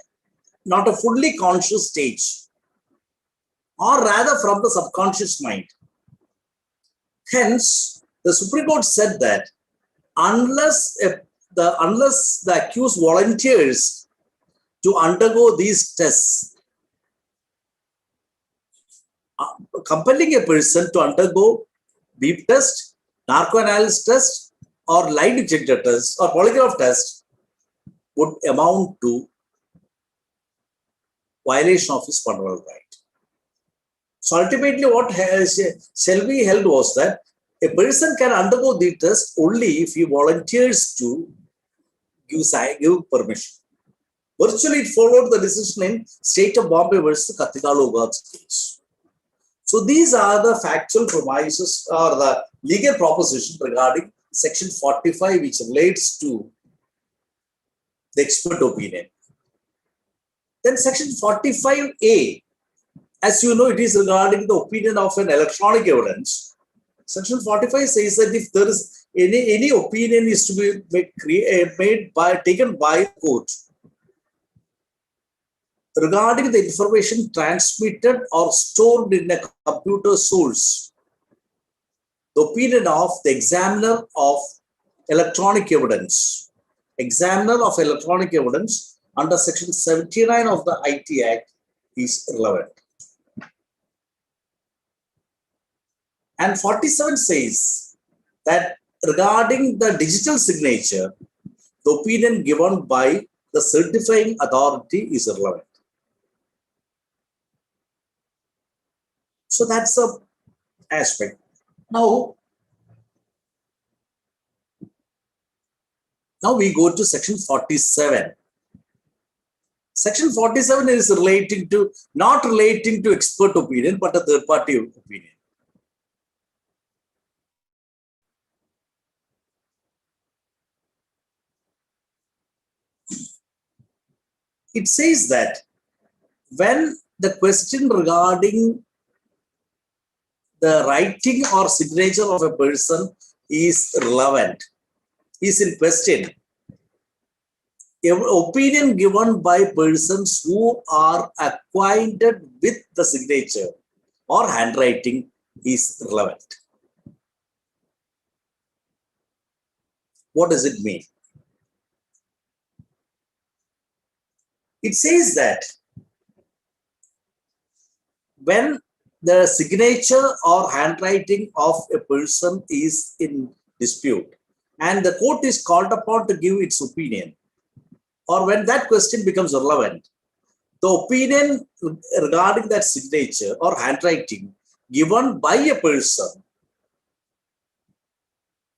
not a fully conscious stage, or rather from the subconscious mind. Hence, the Supreme Court said that unless the accused volunteers to undergo these tests, compelling a person to undergo BEAP test, narco analysis test, or lie detector test, or polygraph test would amount to violation of his fundamental right. So ultimately, what Shelby held was that a person can undergo the test only if he volunteers to give permission. Virtually, it followed the decision in State of Bombay versus Kattikalogad's case. So these are the factual premises or the legal proposition regarding Section 45, which relates to the expert opinion. Then Section 45A, as you know, it is regarding the opinion of an electronic evidence. Section 45 says that if there is any opinion is to be taken by court regarding the information transmitted or stored in a computer source, the opinion of the examiner of electronic evidence under section 79 of the IT Act is relevant. And 47 says that regarding the digital signature, the opinion given by the certifying authority is relevant. So that's the aspect. Now we go to section 47. Section 47 is relating to, not relating to expert opinion, but a third party opinion. It says that when the question regarding the writing or signature of a person is relevant, is in question, opinion given by persons who are acquainted with the signature or handwriting is relevant. What does it mean? It says that when the signature or handwriting of a person is in dispute and the court is called upon to give its opinion, or when that question becomes relevant, the opinion regarding that signature or handwriting given by a person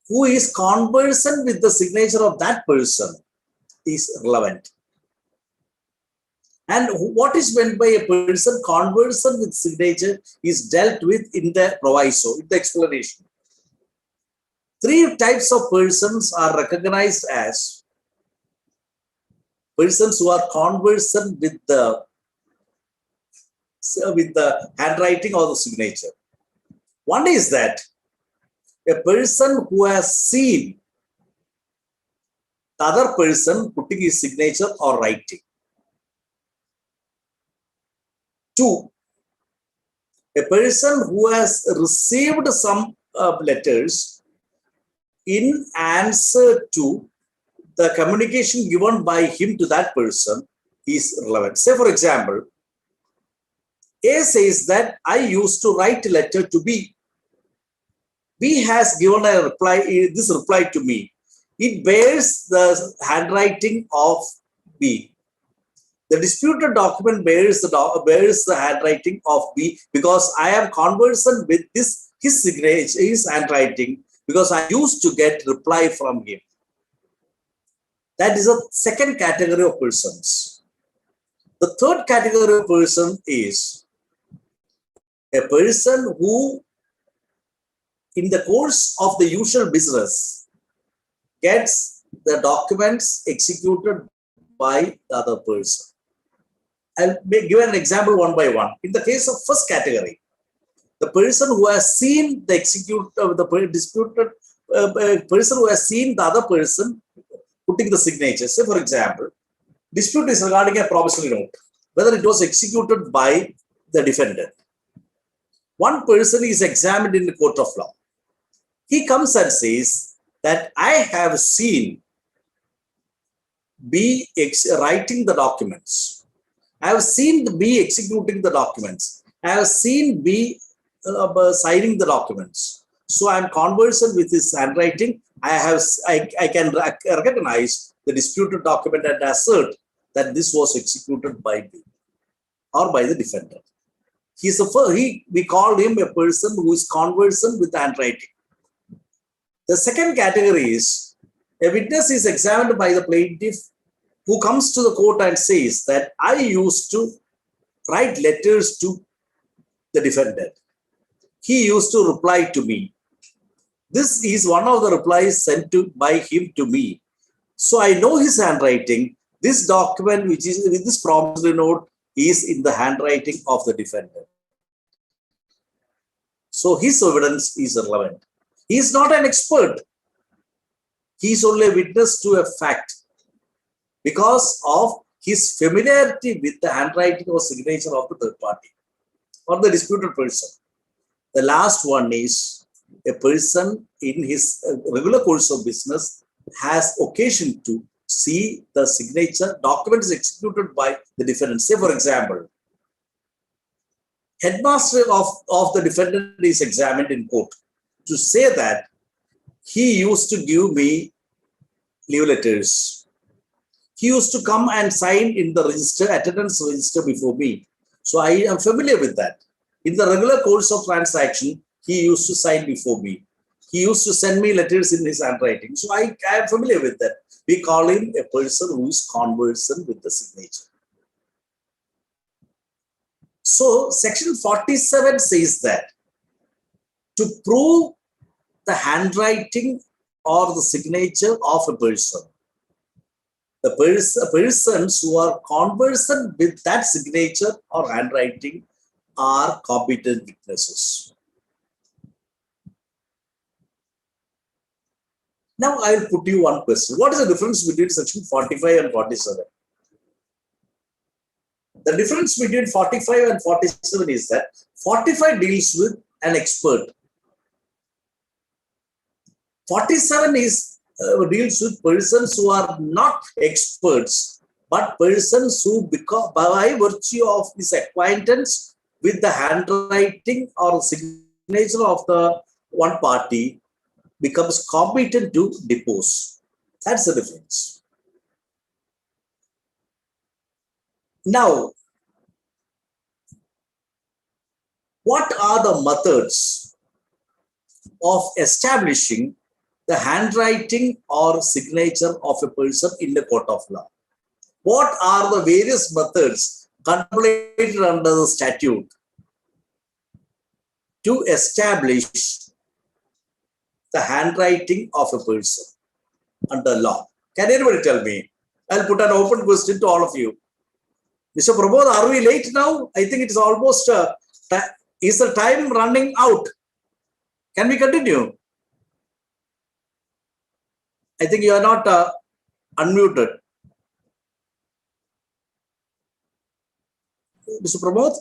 who is conversant with the signature of that person is relevant. And what is meant by a person conversant with signature is dealt with in the proviso, in the explanation. Three types of persons are recognized as persons who are conversant with the handwriting or the signature. One is that a person who has seen the other person putting his signature or writing. Two, a person who has received some letters in answer to the communication given by him to that person is relevant. Say, for example, A says that I used to write a letter to B. B has given a reply, this reply to me. It bears the handwriting of B. The disputed document bears the handwriting of B because I am conversant with his signature, his handwriting, because I used to get reply from him. That is a second category of persons. The third category of person is a person who, in the course of the usual business, gets the documents executed by the other person. I'll give an example one by one. In the case of first category, the person who has seen the disputed person who has seen the other person putting the signature. Say, for example, dispute is regarding a promissory note, whether it was executed by the defendant. One person is examined in the court of law. He comes and says that I have seen B writing the documents. I have seen B executing the documents. I have seen B signing the documents. So I am conversant with his handwriting. I can recognize the disputed document and assert that this was executed by B or by the defendant. We call him a person who is conversant with handwriting. The second category is a witness is examined by the plaintiff who comes to the court and says that I used to write letters to the defendant. He used to reply to me. This is one of the replies sent by him to me. So I know his handwriting. This document, which is with this promissory note, is in the handwriting of the defendant. So his evidence is relevant. He is not an expert. He is only a witness to a fact because of his familiarity with the handwriting or signature of the third party or the disputed person. The last one is a person in his regular course of business has occasion to see the signature. Document is executed by the defendant. Say, for example, headmaster of the defendant is examined in court to say that he used to give me leave letters. He used to come and sign in the register, attendance register before me. So I am familiar with that. In the regular course of transaction, he used to sign before me. He used to send me letters in his handwriting. So I am familiar with that. We call him a person who is conversant with the signature. So section 47 says that to prove the handwriting or the signature of a person, the persons who are conversant with that signature or handwriting are competent witnesses. Now I will put you one question. What is the difference between section 45 and 47? The difference between 45 and 47 is that 45 deals with an expert. 47 deals with persons who are not experts, but persons who, by virtue of this acquaintance with the handwriting or signature of the one party, becomes competent to depose. That's the difference. Now, what are the methods of establishing the handwriting or signature of a person in the court of law? What are the various methods contemplated under the statute to establish the handwriting of a person under law? Can anybody tell me? I'll put an open question to all of you. Mr. Pramod, are we late now? I think it is almost, is the time running out? Can we continue? I think you are not unmuted. Mr. Pramod?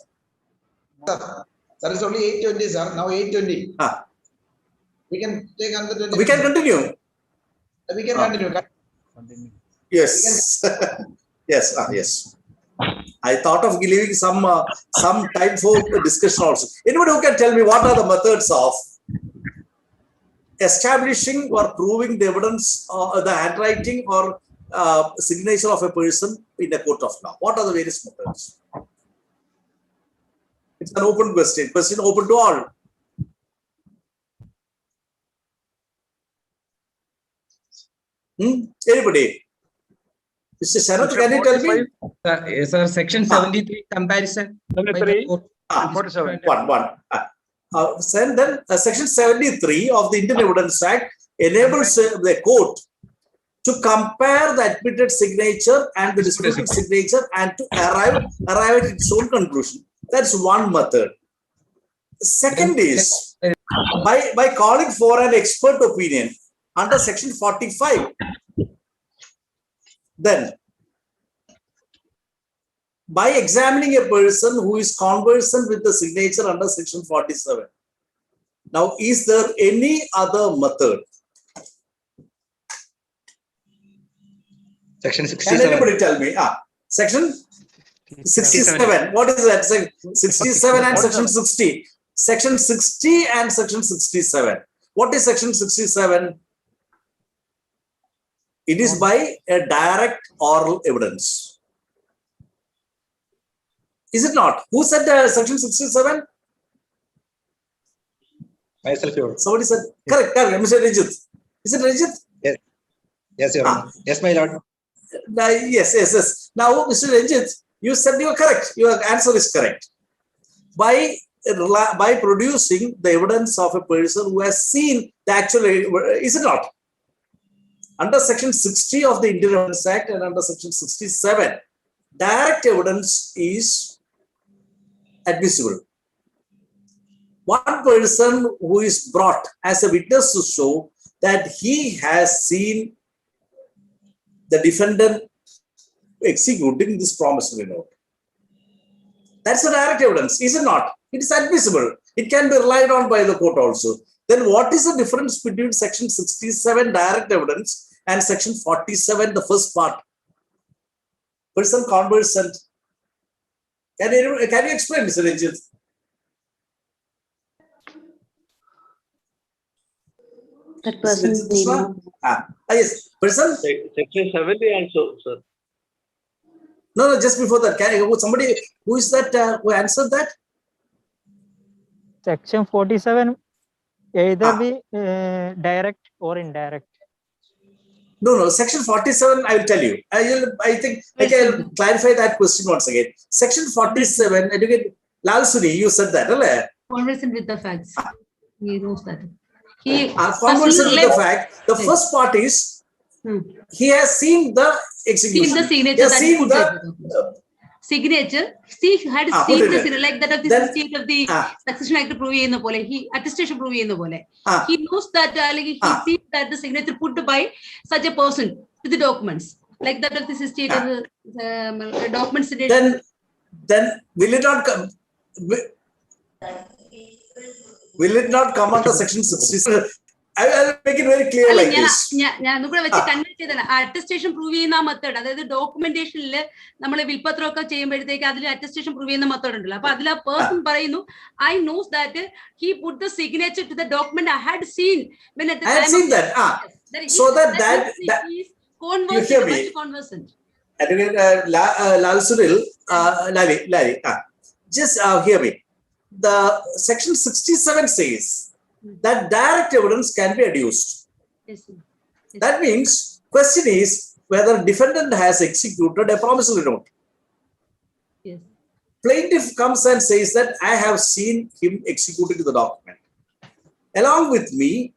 Sir, it's only 8:20, sir. Now 8:20. We can take another 20 We can continue. We can continue. Yes. Yes. Yes. I thought of leaving some time for discussion also. Anybody who can tell me what are the methods of establishing or proving the evidence, the handwriting or signature of a person in a court of law? What are the various methods? It's an open question. Question open to all. Anybody? Mr. Sharath, can you tell me? Sir, section 73 comparison. 73. 47. Then section 73 of the Indian Evidence Act enables the court to compare the admitted signature and the disputed signature and to arrive at its own conclusion. That's one method. Second is by calling for an expert opinion under section 45. Then, by examining a person who is conversant with the signature under section 47. Now, is there any other method? Section 67. Can anybody tell me? Section 67. What is that? 67 and section 60. Section 60 and section 67. What is section 67? It is by a direct oral evidence. Is it not? Who said section 67? Myself. Somebody said, correct, Mr. Rajit. Is it Rajit? Yes. Yes, Your Honor. Yes, my lord. Yes. Now, Mr. Rajit, you said you are correct. Your answer is correct. By producing the evidence of a person who has seen the actual, is it not? Under section 60 of the Indian Evidence Act and under section 67, direct evidence is admissible. One person who is brought as a witness to show that he has seen the defendant executing this promissory note. That's a direct evidence, is it not? It is admissible. It can be relied on by the court also. Then what is the difference between section 67 direct evidence and section 47, the first part. Person conversant. Can you explain, Mr. Ranjit? That person's name. Yes, person. Section 70 also, sir. No, just before that, somebody who is that who answered that? Section 47, either be direct or indirect. No, section 47, I will tell you. I think I can clarify that question once again. Section 47, Lal Suni, you said that, right? Conversant with the facts. He knows that. He conversant with the fact. The first part is he has seen the execution. Seen the signature. He has seen the signature. See, had seen the signature like that of the state of the succession act prove in the pole. He attestation prove in the pole. He knows that he sees that the signature put by such a person to the documents like that of the state of the documents. Then will it not come? Will it not come under section 67? I will make it very clear like this. Attestation prove in the method. That is documentation. Attestation prove in the method. I know that he put the signature to the document I had seen when at the time. I have seen that. So that is conversant. Lal Sunil, Lali, just hear me. The section 67 says that direct evidence can be adduced. Yes, sir. Yes. That means question is whether defendant has executed a promissory note. Yes. Plaintiff comes and says that I have seen him executing the document. Along with me,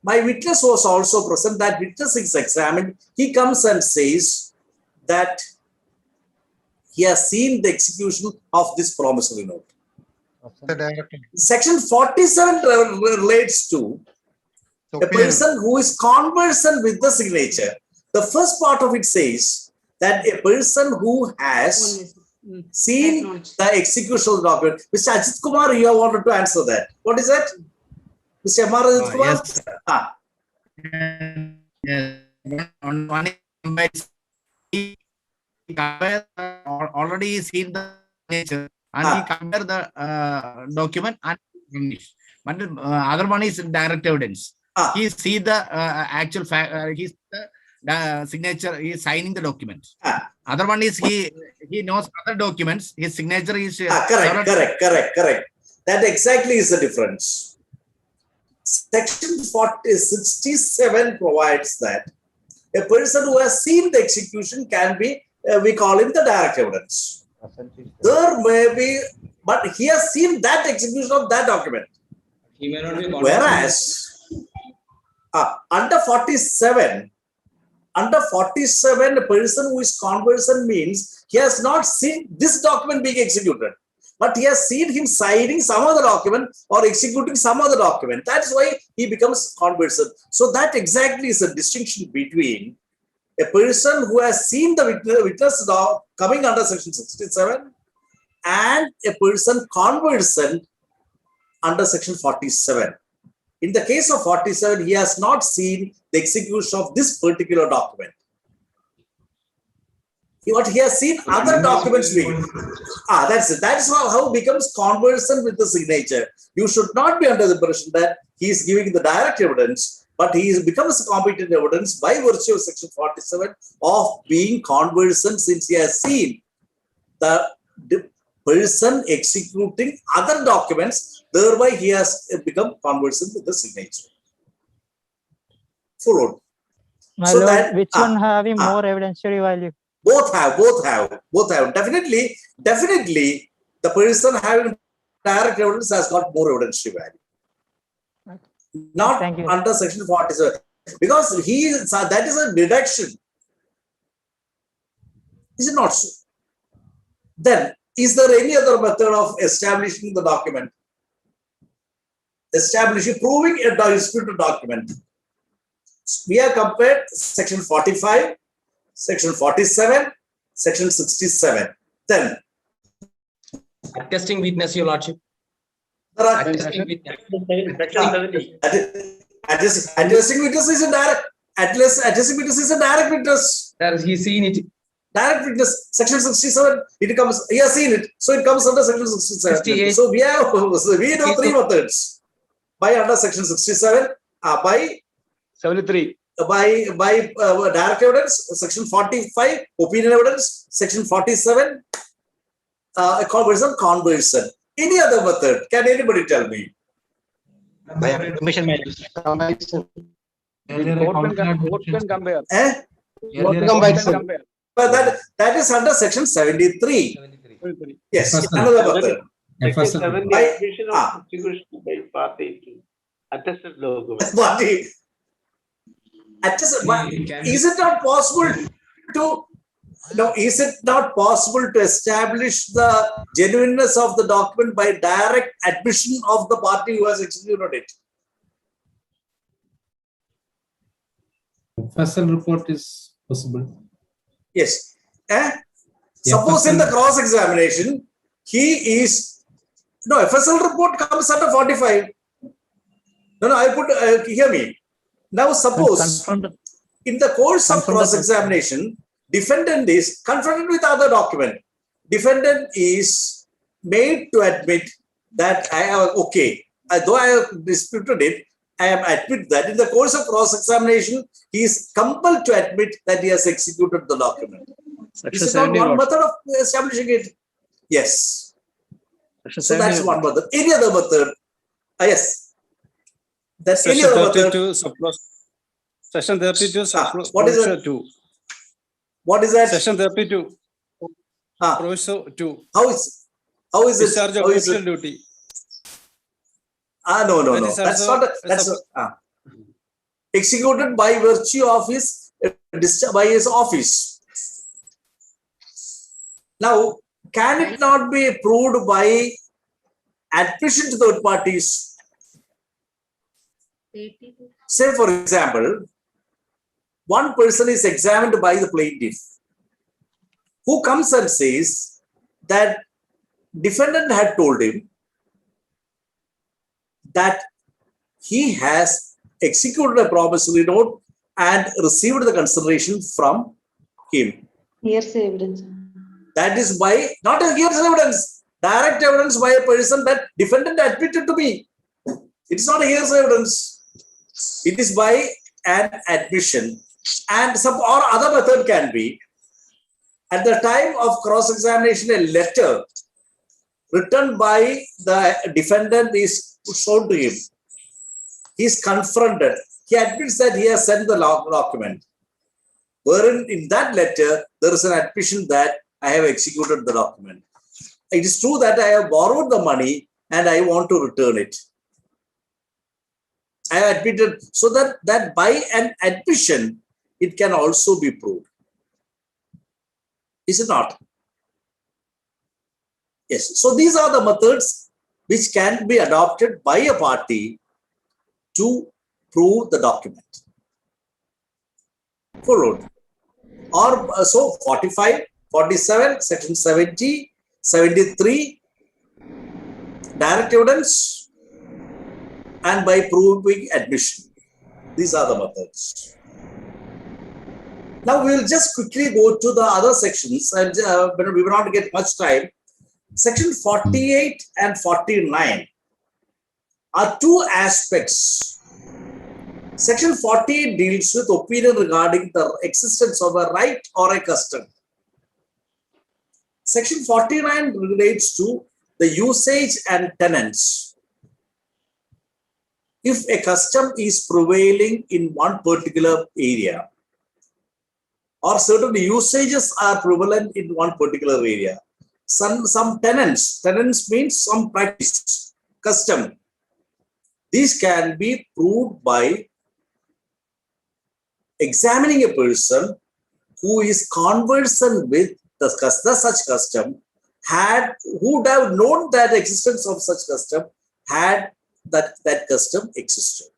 my witness was also present. That witness is examined. He comes and says that he has seen the execution of this promissory note. Section 47 relates to a person who is conversant with the signature. The first part of it says that a person who has seen the execution of the document. Mr. Ajit Kumar, you wanted to answer that. What is that? Mr. Amar Ajit Kumar? Yes. Yes. He already seen the signature. And he compare the document and but other one is direct evidence. He see the actual fact. He's the signature. He is signing the document. Other one is he knows other documents. His signature is correct. That exactly is the difference. Section 67 provides that a person who has seen the execution can be we call him the direct evidence. There may be, but he has seen that execution of that document. He may not be. Whereas, under 47, a person who is conversant means he has not seen this document being executed, but he has seen him signing some other document or executing some other document. That's why he becomes conversant. So that exactly is a distinction between a person who has seen the witness coming under section 67 and a person conversant under section 47. In the case of 47, he has not seen the execution of this particular document. What he has seen other documents being. That's it. That is how he becomes conversant with the signature. You should not be under the impression that he is giving the direct evidence, but he becomes competent evidence by virtue of section 47 of being conversant, since he has seen the person executing other documents, thereby he has become conversant with the signature. Followed. My lord, which one having more evidentiary value? Both have. Definitely, the person having direct evidence has got more evidentiary value. Not under section 47, because that is a deduction. Is it not so? Then, is there any other method of establishing the document? Proving a disputed document. We have compared section 45, section 47, section 67. Then, Attesting witness, your lordship. Attesting witness is indirect. attesting witness is a direct witness. He's seen it. Direct witness, section 67, it comes, he has seen it. So it comes under section 67. 68. So we know three methods. By under section 67, by 73. By direct evidence, section 45, opinion evidence, section 47, conversion. Any other method? Can anybody tell me? Commission matters. Court can compare. But that is under section 73. Yes, another method. Section 7, the admission of execution by party to attested document. Is it not possible to is it not possible to establish the genuineness of the document by direct admission of the party who has executed it? FSL report is possible. Yes. Suppose in the cross-examination, he is FSL report comes under 45. No, I put hear me. Now suppose in the course of cross-examination, defendant is confronted with other document. Defendant is made to admit that I have though I have disputed it, I am admit that in the course of cross-examination, he is compelled to admit that he has executed the document. Is it not one method of establishing it? Yes. So that's one method. Any other method? Yes. That's any other method. Section 32. What is that? What is that? Section 32. Proviso 2. How is it? Discharge of official duty. No. That's not. Executed by virtue of his office. Now, can it not be proved by admission to third parties? Say, for example, one person is examined by the plaintiff, who comes and says that defendant had told him that he has executed a promissory note and received the consideration from him. Hearsay evidence. That is by, not a hearsay evidence, direct evidence by a person that defendant admitted to me. It is not a hearsay evidence. It is by an admission. And some or other method can be, at the time of cross-examination, a letter written by the defendant is shown to him. He is confronted. He admits that he has sent the document. Wherein in that letter, there is an admission that I have executed the document. It is true that I have borrowed the money and I want to return it. I have admitted, so that by an admission, it can also be proved. Is it not? Yes. So these are the methods which can be adopted by a party to prove the document. Followed. Or so 45, 47, section 70, 73, direct evidence, and by proving admission. These are the methods. Now we will just quickly go to the other sections, and we will not get much time. Section 48 and 49 are two aspects. Section 48 deals with opinion regarding the existence of a right or a custom. Section 49 relates to the usage and tenants. If a custom is prevailing in one particular area, or certain usages are prevalent in one particular area, some tenants means some practice, custom. These can be proved by examining a person who is conversant with such custom, who would have known that existence of such custom had that custom existed.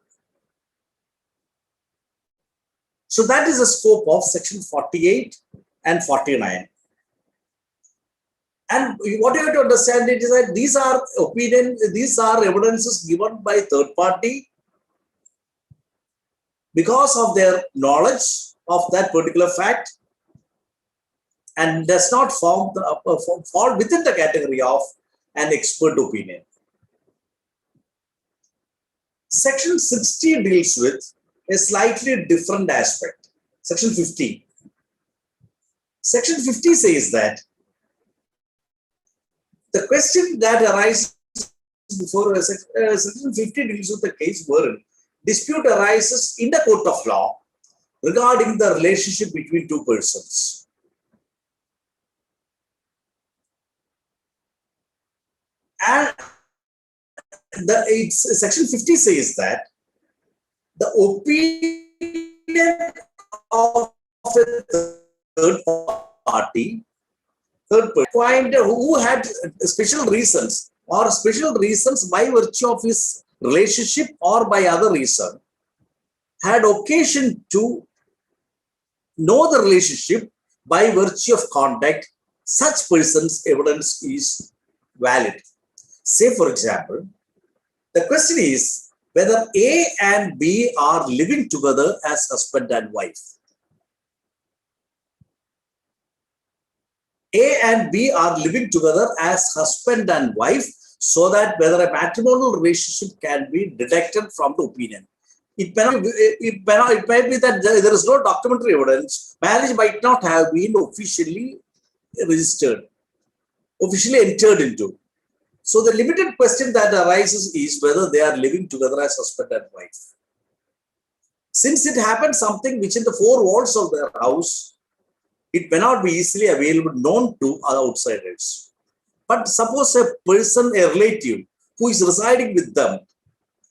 So that is the scope of section 48 and 49. And what you have to understand is that these are evidences given by third party because of their knowledge of that particular fact and does not fall within the category of an expert opinion. Section 60 deals with a slightly different aspect. Section 50. Section 50 says that the question that arises before Section 50 deals with the case wherein dispute arises in the court of law regarding the relationship between two persons. And Section 50 says that the opinion of a third party, who had special reasons by virtue of his relationship or by other reason, had occasion to know the relationship by virtue of contact, such person's evidence is valid. Say, for example, the question is whether A and B are living together as husband and wife. A and B are living together as husband and wife, so that whether a matrimonial relationship can be detected from the opinion. It might be that there is no documentary evidence. Marriage might not have been officially registered, officially entered into. So the limited question that arises is whether they are living together as husband and wife. Since it happened something which in the four walls of their house, it may not be easily available, known to other outsiders. But suppose a person, a relative who is residing with them,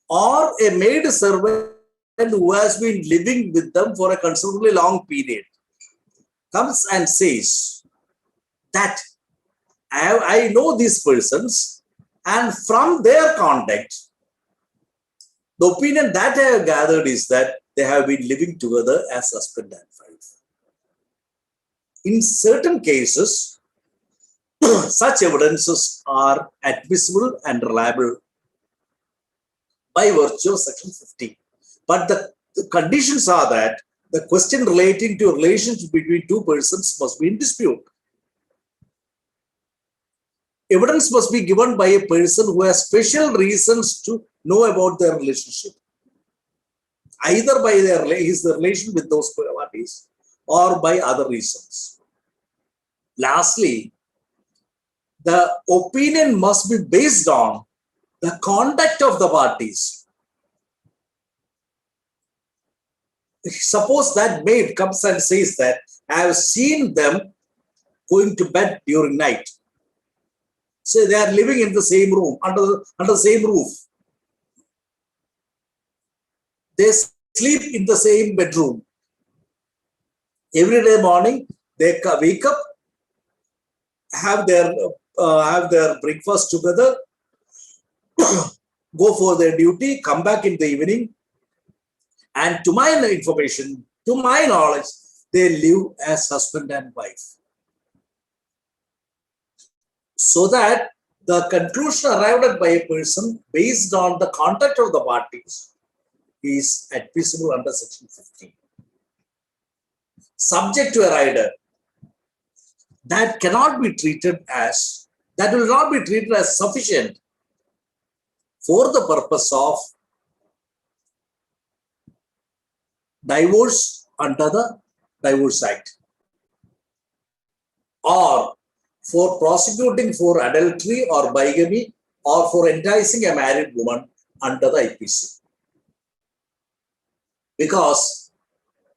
or a maid servant who has been living with them for a considerably long period, comes and says that I know these persons, and from their contact, the opinion that I have gathered is that they have been living together as husband and wife. In certain cases, such evidences are admissible and reliable by virtue of Section 50. But the conditions are that the question relating to relationship between two persons must be in dispute. Evidence must be given by a person who has special reasons to know about their relationship, either by his relation with those parties or by other reasons. Lastly, the opinion must be based on the conduct of the parties. Suppose that maid comes and says that I have seen them going to bed during night. So they are living in the same room, under the same roof. They sleep in the same bedroom. Every day morning, they wake up, have their breakfast together, go for their duty, come back in the evening, and to my information, to my knowledge, they live as husband and wife. So that the conclusion arrived at by a person based on the conduct of the parties is admissible under Section 15. Subject to a rider, that will not be treated as sufficient for the purpose of divorce under the Divorce Act, or for prosecuting for adultery or bigamy, or for enticing a married woman under the IPC. Because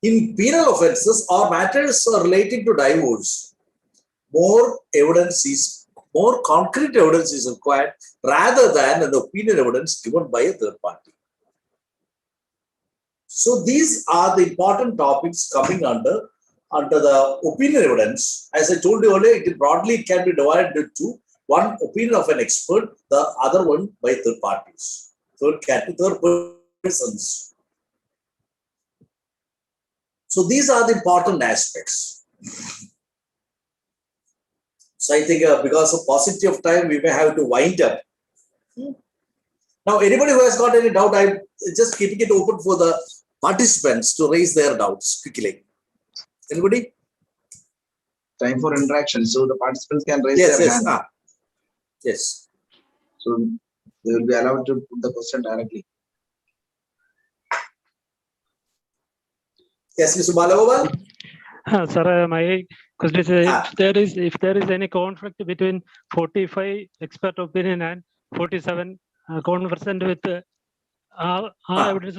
in penal offences or matters relating to divorce, more concrete evidence is required rather than an opinion evidence given by a third party. So these are the important topics coming under the opinion evidence. As I told you earlier, it broadly can be divided into one opinion of an expert, the other one by third parties, third persons. So these are the important aspects. So I think because of paucity of time, we may have to wind up. Now, anybody who has got any doubt, I'm just keeping it open for the participants to raise their doubts quickly. Anybody? Time for interaction. So the participants can raise Yes, their yes. hand. Yes. So they will be allowed to put the question directly. Yes, Mr. Balagopal. Sir, my question is if there is any conflict between 45 expert opinion and 47 conversant with evidence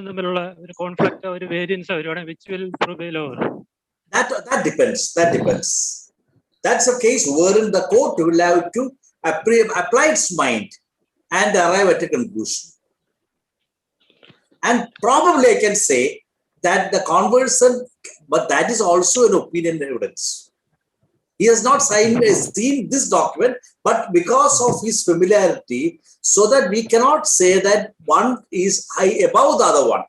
conflict or variance, which will prevail over? That depends. That depends. That's a case wherein the court will have to apply its mind and arrive at a conclusion. And probably I can say that the conversant, but that is also an opinion evidence. He has not seen this document, but because of his familiarity, so that we cannot say that one is high above the other one.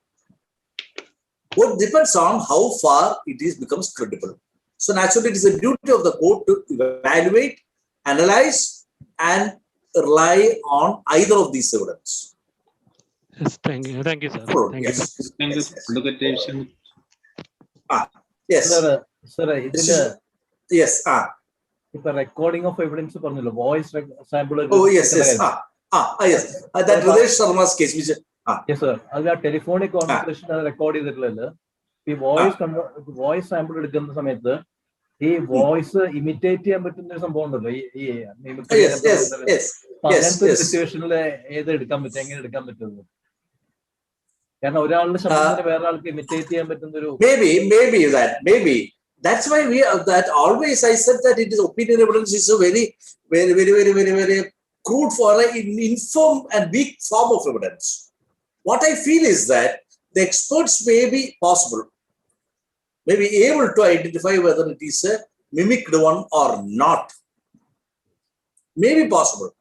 What depends on how far it becomes credible. So naturally, it is a duty of the court to evaluate, analyze, and rely on either of these evidence. Yes, thank you, sir. Thank Yes. you. Yes. Sir, yes. If a recording of evidence, voice sample. Oh, yes, yes. Yes. That Ridesh Sharma's case. Yes, sir. That's a telephonic conversation record. The voice sample the voice imitate yes. Situation maybe. That's why that always I said that it is opinion evidence is a very crude for an informed and weak form of evidence. What I feel is that the experts may be possible, may be able to identify whether it is a mimicked one or not. May be possible.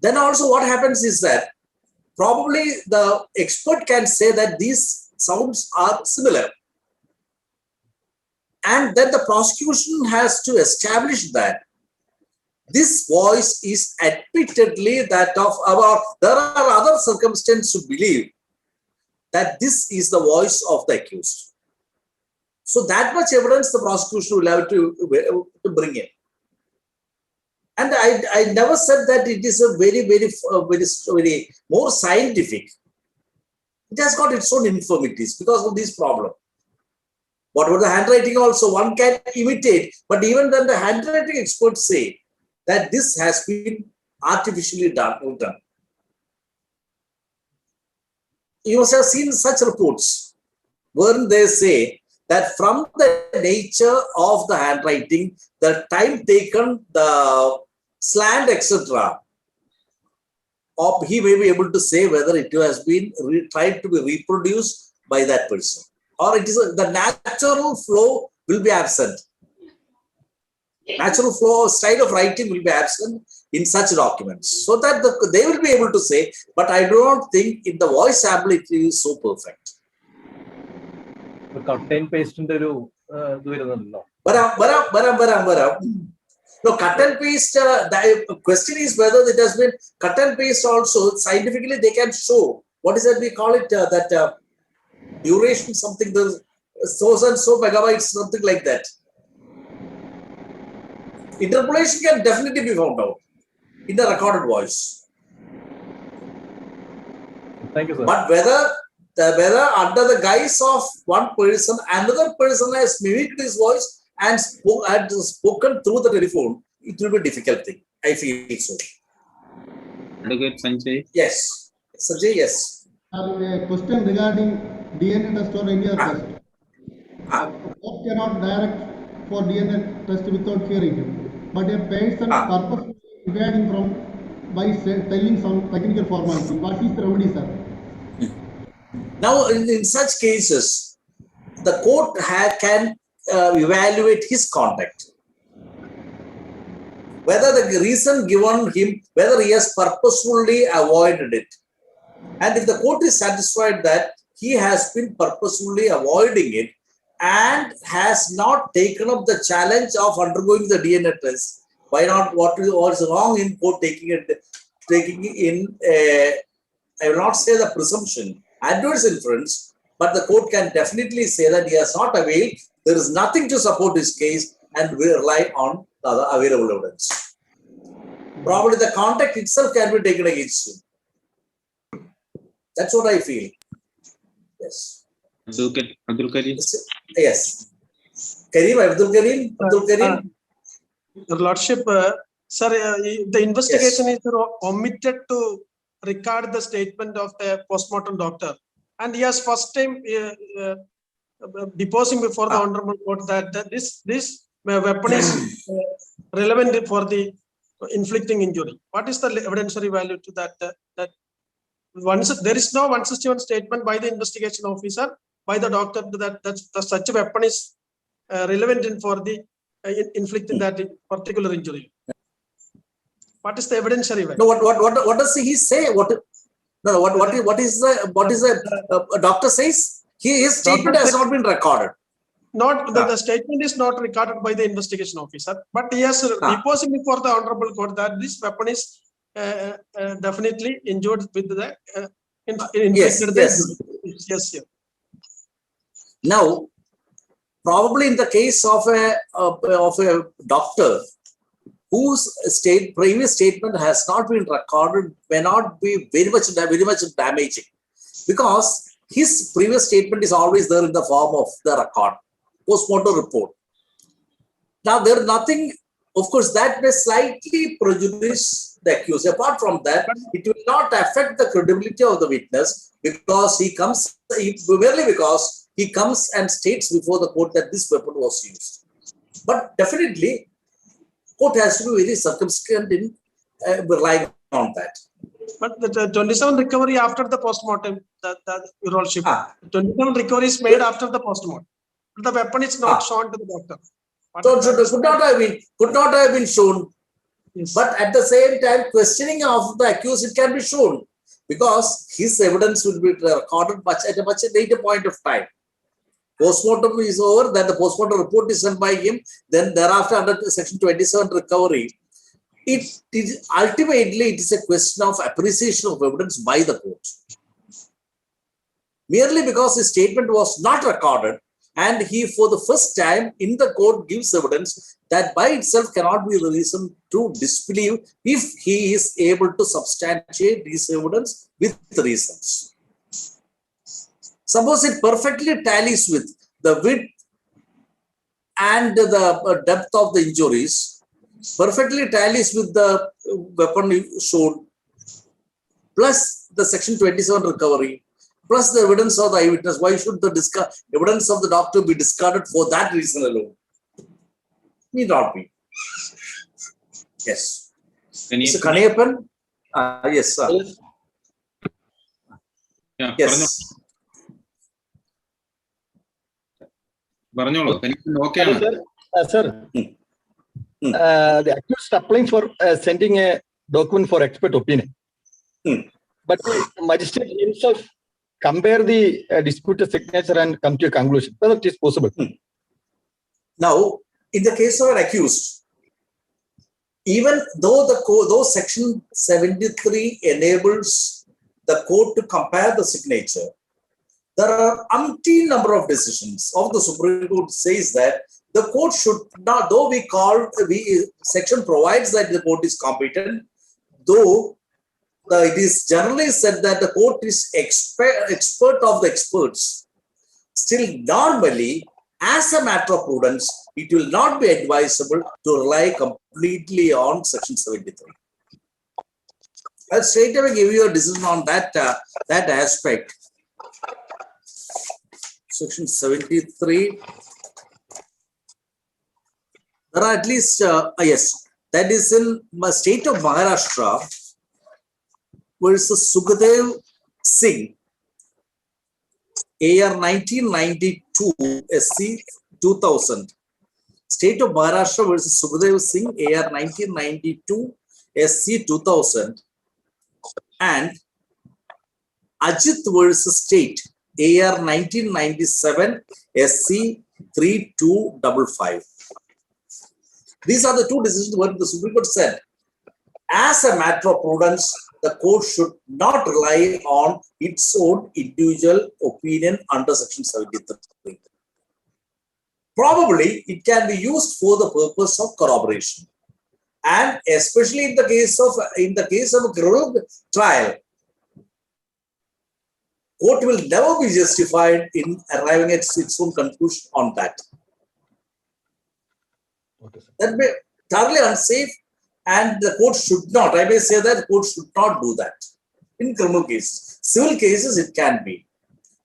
Then also what happens is that probably the expert can say that these sounds are similar. And then the prosecution has to establish that this voice is admittedly that of our, there are other circumstances to believe that this is the voice of the accused. So that much evidence the prosecution will have to bring in. And I never said that it is a very more scientific. It has got its own infirmities because of this problem. What about the handwriting also? One can imitate, but even then the handwriting experts say that this has been artificially done. You must have seen such reports where they say that from the nature of the handwriting, the time taken, the slant, etc., he may be able to say whether it has been tried to be reproduced by that person, or it is the natural flow will be absent. Natural flow or style of writing will be absent in such documents, so that they will be able to say. But I do not think in the voice sample it is so perfect. Cut and paste No, cut and paste. The question is whether it has been cut and paste also. Scientifically, they can show what is that we call it that duration something. The so and so megabytes, something like that. Interpolation can definitely be found out in the recorded voice. Thank you, sir. But whether under the guise of one person, another person has mimicked his voice and spoken through the telephone, it will be a difficult thing. I feel so. Advocate Sanjay. Yes. Sanjay, yes. A question regarding DNA test or any other test. Court cannot direct for DNA test without hearing him. But a person purposely evading from by telling some technical formality. What is the remedy, sir? Now, in such cases, the court can evaluate his conduct. Whether the reason given him, whether he has purposefully avoided it. And if the court is satisfied that he has been purposefully avoiding it and has not taken up the challenge of undergoing the DNA test, why not? What is wrong in court taking in I will not say the presumption, adverse inference but the court can definitely say that he has not availed, there is nothing to support his case, and we rely on the other available evidence. Probably the contact itself can be taken against him. That's what I feel. Yes. Abdul Karim. Yes. Abdul Karim. Your Lordship, sir, the investigation is omitted to record the statement of the postmortem doctor, and he has first time deposing before the Honorable Court that this weapon is relevant for the inflicting injury. What is the evidentiary value to that? There is no 161 statement by the investigation officer, by the doctor, that such a weapon is relevant for the inflicting that particular injury. What is the evidentiary value? No, what does he say? What is the doctor says? His statement has not been recorded. The statement is not recorded by the investigation officer, but he has deposed before the Honorable Court that this weapon is definitely injured with the inflicted. Yes. Now, probably in the case of a doctor whose previous statement has not been recorded, may not be very much damaging, because his previous statement is always there in the form of the record, postmortem report. Now, there is nothing, of course, that may slightly prejudice the accused. Apart from that, it will not affect the credibility of the witness, because merely because he comes and states before the court that this weapon was used. But definitely, court has to be very circumspect in relying on that. But the 27 recovery after the postmortem, Your Lordship, 27 recovery is made after the postmortem. The weapon is not shown to the doctor. Could not have been shown. Yes. But at the same time, questioning of the accused, it can be shown, because his evidence will be recorded at a much later point of time. Postmortem is over, then the postmortem report is sent by him, then thereafter under section 27 recovery, ultimately it is a question of appreciation of evidence by the court. Merely because his statement was not recorded, and he for the first time in the court gives evidence, that by itself cannot be the reason to disbelieve if he is able to substantiate his evidence with reasons. Suppose it perfectly tallies with the width and the depth of the injuries, perfectly tallies with the weapon shown, plus the section 27 recovery, plus the evidence of the eyewitness. Why should the evidence of the doctor be discarded for that reason alone? Need not be. Yes. Mr. Kanayappan? Yes, sir. Yeah, yes. Sir, the accused applying for sending a document for expert opinion, but the magistrate himself compare the disputed signature and come to a conclusion whether it is possible. Now, in the case of an accused, even though section 73 enables the court to compare the signature, there are umpteen number of decisions of the Supreme Court says that the court should not, though section provides that the court is competent, though it is generally said that the court is expert of the experts, still normally, as a matter of prudence, it will not be advisable to rely completely on section 73. I'll straight away give you a decision on that aspect. Section 73. There are at least, yes, that is in the state of Maharashtra versus Sukhdev Singh, AR 1992, SC 2000. State of Maharashtra versus Sukhdev Singh, AR 1992, SC 2000. And Ajit versus State, AR 1997, SC 3255. These are the two decisions where the Supreme Court said as a matter of prudence, the court should not rely on its own individual opinion under Section 73. Probably it can be used for the purpose of corroboration, and especially in the case of a criminal trial, court will never be justified in arriving at its own conclusion on that. Okay, sir. That may be thoroughly unsafe, and the court should not. I may say that the court should not do that in criminal cases. Civil cases it can be,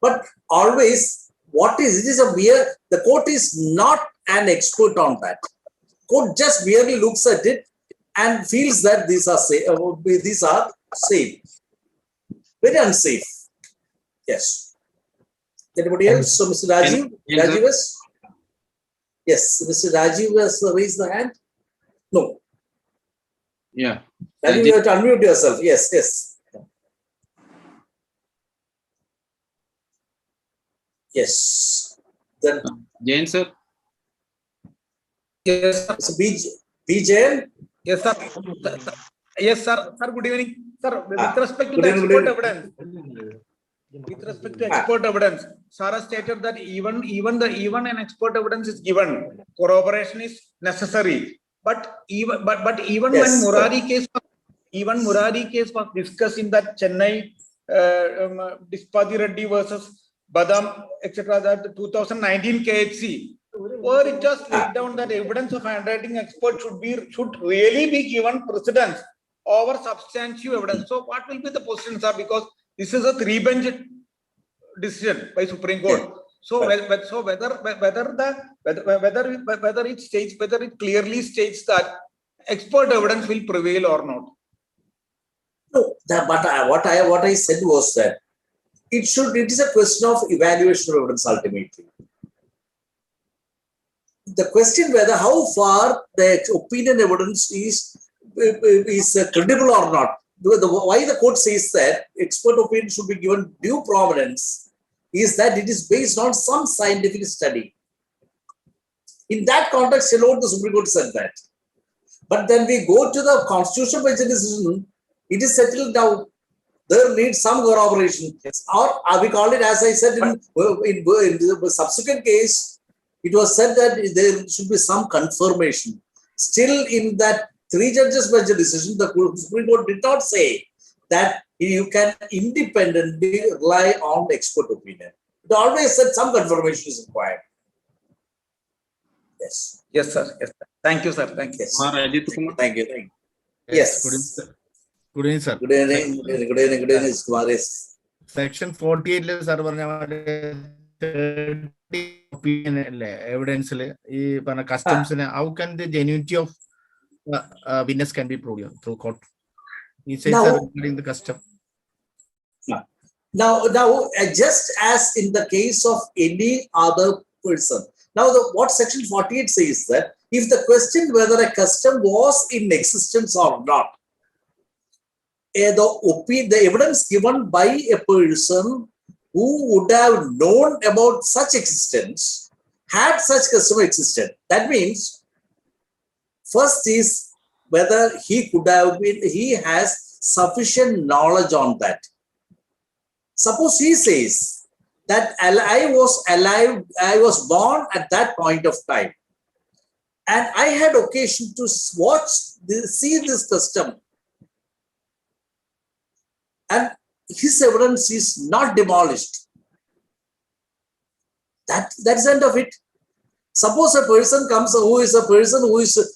but always. The court is not an expert on that. Court just merely looks at it and feels that these are safe. Very unsafe. Yes. Anybody else? So Mr. Rajiv? Yes, Mr. Rajiv has raised the hand. No. Yeah. Rajiv, you have to unmute yourself. Yes, yes. Yes. Then Jain sir. Yes, sir. So BJ. Yes, sir. Yes, sir. Sir, good evening. Sir, with respect to good the evening, expert evidence, with respect to expert evidence, sir has stated that even an expert evidence is given, corroboration is necessary. But even Yes, when Murari case was discussed in that Chennai Dispati Reddy versus Badam, etc., that 2019 KHC, where it just laid down that evidence of handwriting expert should really be given precedence over substantive evidence. So what will be the position, sir? Because this is a 3-bench decision by Supreme Court. So whether it clearly states that expert evidence will prevail or not. No, what I said was that it is a question of evaluation of evidence ultimately. The question whether how far the opinion evidence is credible or not. Why the court says that expert opinion should be given due prominence is that it is based on some scientific study. In that context alone, the Supreme Court said that. But then we go to the constitutional bench decision, it is settled down. There needs some corroboration, or we call it, as I said in the subsequent case, it was said that there should be some confirmation. Still, in that 3 judges bench decision, the Supreme Court did not say that you can independently rely on expert opinion. It always said some confirmation is required. Yes. Yes, sir. Yes, sir. Thank you, sir. Thank you. Yes. Thank you. Yes. Good evidence, sir. Good evening. Good evening. Good evening, Kumar. Yes. Section 48 sir opinion evidence customs how can the genuinity of witness can be proved through court? He says regarding the custom. Now, just as in the case of any other person. Now, what section 48 says that if the question whether a custom was in existence or not, the evidence given by a person who would have known about such existence had such custom existed. That means, first is whether he has sufficient knowledge on that. Suppose he says that I was alive, I was born at that point of time, and I had occasion to see this custom, and his evidence is not demolished. That's the end of it. Suppose a person comes who is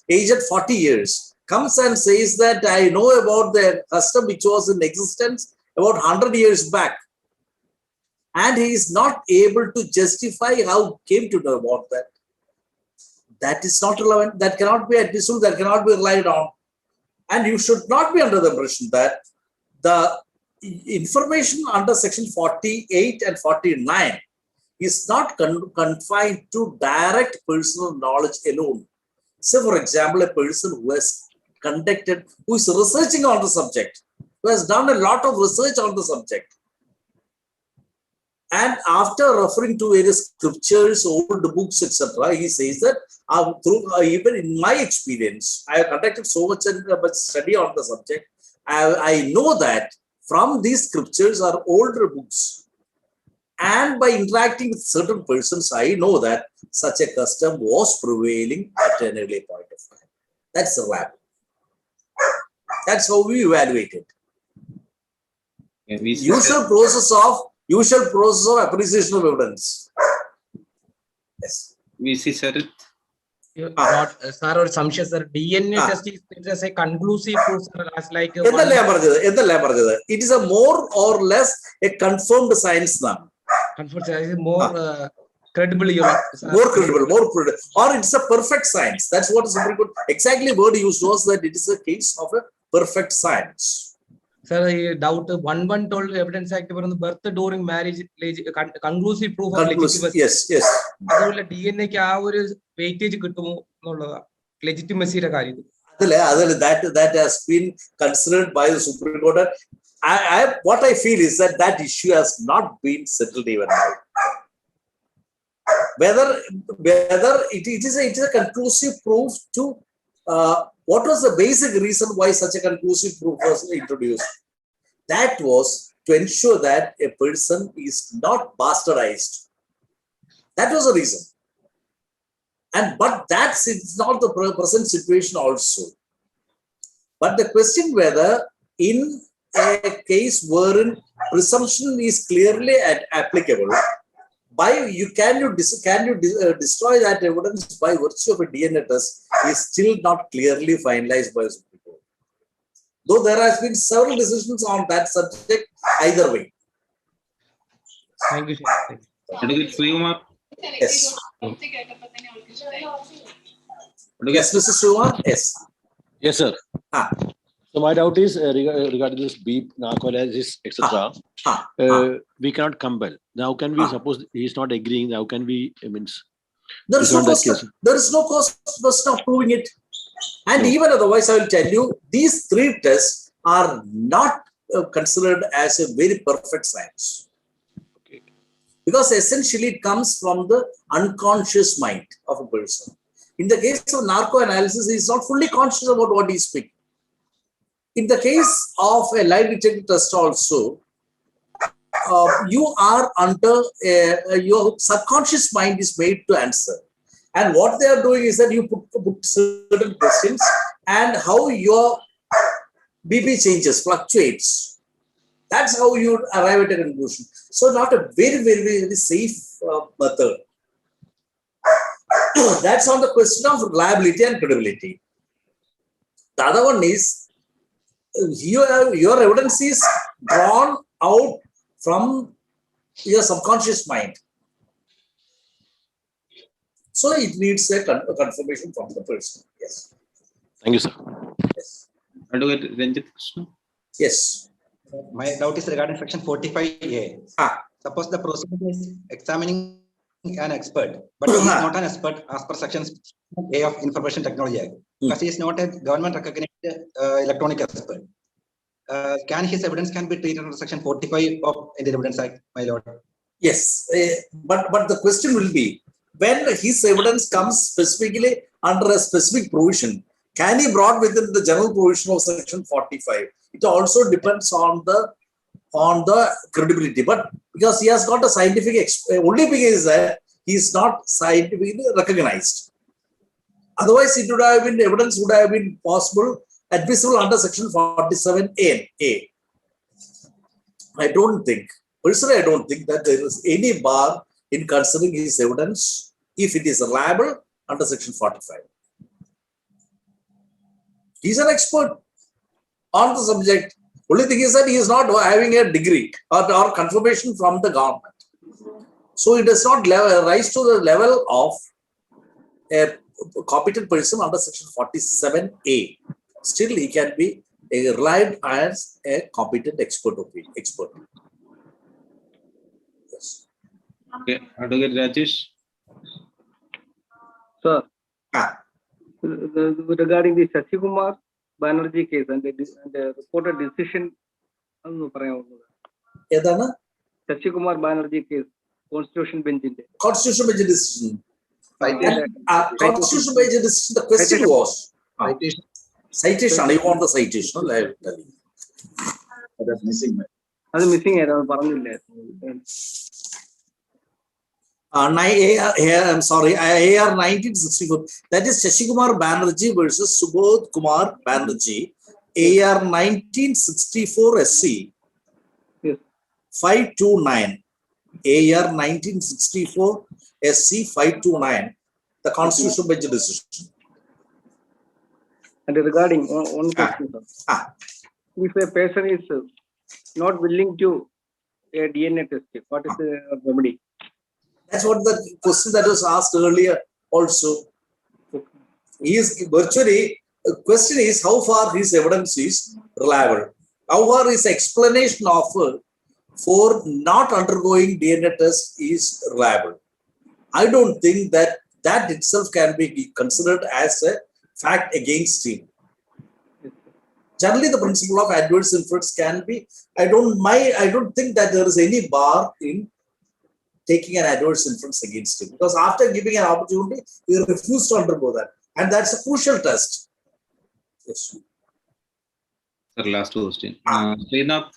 aged 40 years, comes and says that I know about the custom which was in existence about 100 years back, and he is not able to justify how he came to know about that. That is not relevant. That cannot be admissible. That cannot be relied on. And you should not be under the impression that the information under section 48 and 49 is not confined to direct personal knowledge alone. So, for example, a person who is researching on the subject, who has done a lot of research on the subject, and after referring to various scriptures, old books, etc., he says that even in my experience, I have conducted so much study on the subject. I know that from these scriptures are older books. And by interacting with certain persons, I know that such a custom was prevailing at an early point of time. That's the lab. That's how we evaluate it. Usual process of appreciation of evidence. Yes. We see, sir. Sir, or സംശയം sir, DNA test is a conclusive proof, sir, as like it is a more or less a confirmed science now. More credible, more credible, or it's a perfect science. That's what is very good. Exactly word used was that it is a case of a perfect science. Sir, I doubt 1 told Evidence Act birth during marriage conclusive proof of legitimacy. Yes. DNA weightage legitimacy. That has been considered by the Supreme Court. What I feel is that issue has not been settled even now. Whether it is a conclusive proof to what was the basic reason why such a conclusive proof was introduced? That was to ensure that a person is not bastardized. That was the reason. But that's not the present situation also. But the question whether in a case wherein presumption is clearly applicable, can you destroy that evidence by virtue of a DNA test is still not clearly finalized by the Supreme Court. Though there has been several decisions on that subject either way. Thank you, sir. Yes. Yes, Mr. Srikumar? Yes. Yes, sir. So my doubt is regarding this beep, narcolepsy, etc. We cannot compel. Now, can we suppose he is not agreeing? How can we there is no cost of proving it. And even otherwise, I will tell you, these 3 tests are not considered as a very perfect science. Because essentially it comes from the unconscious mind of a person. In the case of narco-analysis, he is not fully conscious about what he is speaking. In the case of a lie detector test also, you are under your subconscious mind is made to answer. And what they are doing is that you put certain questions and how your BP changes, fluctuates. That's how you arrive at a conclusion. So not a very, very, very safe method. That's on the question of reliability and credibility. The other one is your evidence is drawn out from your subconscious mind. So it needs a confirmation from the person. Yes. Thank you, sir. Yes. Advocate Ranjit Krishna. Yes. My doubt is regarding section 45A. Suppose the prosecutor is examining an expert, but he is not an expert as per section A of Information Technology Act, because he is not a government recognized electronic expert. Can his evidence be treated under section 45 of Indian Evidence Act, my lord? Yes, but the question will be, when his evidence comes specifically under a specific provision, can he brought within the general provision of section 45? It also depends on the credibility. But because he has got a scientific, only because that he is not scientifically recognized. Otherwise, it would have been evidence would have been possible, admissible under section 47A. Personally, I don't think that there is any bar in considering his evidence if it is reliable under section 45. He is an expert on the subject. Only thing is that he is not having a degree or confirmation from the government. So it does not rise to the level of a competent person under section 47A. Still, he can be relied as a competent expert. Yes. Okay, Advocate Rajesh. Sir, regarding the Shashi Banerjee case and the reported decision, Shashi Banerjee case, Constitution Bench decision. Constitutional by decision, the question was citation. You want the citation? That's missing. That's missing. I'm sorry, AR 1964. That is Shashikumar Banerjee versus Subodh Kumar Banerjee. AR 1964 SC. Yes. 529. AR 1964 SC 529. The constitutional bench decision. And regarding one question, sir. If a person is not willing to a DNA test, what is the remedy? That's what the question that was asked earlier also. He is virtually, the question is how far his evidence is reliable. How far his explanation offered for not undergoing DNA test is reliable. I don't think that that itself can be considered as a fact against him. Generally, the principle of adverse inference can be, I don't think that there is any bar in taking an adverse inference against him, because after giving an opportunity, he refused to undergo that, and that's a crucial test. Yes. Sir, last question. Srinath.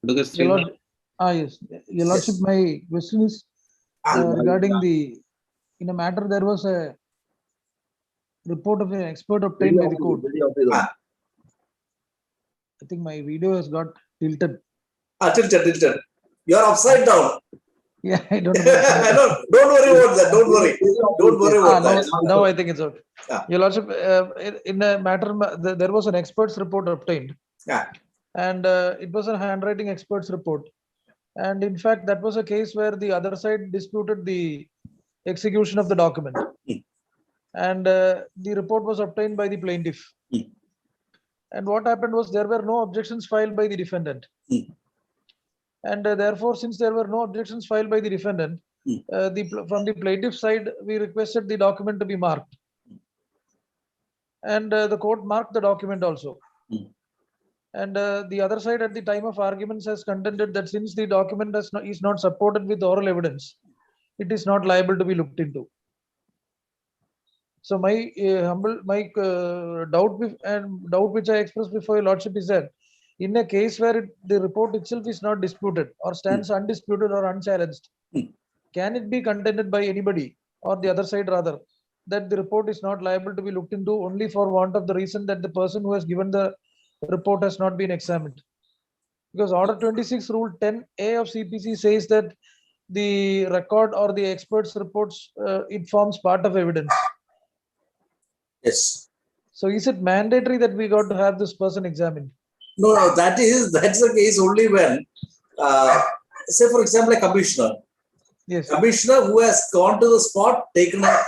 Yes, Your Lordship, my question is regarding in a matter there was a report of an expert obtained by the court. I think my video has got tilted. Tilted. You are upside down. Yeah, I don't know. Don't worry about that. Don't worry. Don't worry about that. No, I think it's okay. Your Lordship, in a matter, there was an expert's report obtained. And it was a handwriting expert's report. And in fact, that was a case where the other side disputed the execution of the document. And the report was obtained by the plaintiff. And what happened was there were no objections filed by the defendant. And therefore, since there were no objections filed by the defendant, from the plaintiff side, we requested the document to be marked. And the court marked the document also. And the other side at the time of arguments has contended that since the document is not supported with oral evidence, it is not liable to be looked into. So my doubt which I expressed before Your Lordship is that in a case where the report itself is not disputed or stands undisputed or unchallenged, can it be contended by anybody or the other side rather that the report is not liable to be looked into only for want of the reason that the person who has given the report has not been examined? Because Order 26 Rule 10A of CPC says that the record or the expert's reports, it forms part of evidence. Yes. So is it mandatory that we got to have this person examined? No, that's the case only when, say for example, a commissioner. Yes. Commissioner who has gone to the spot, taken a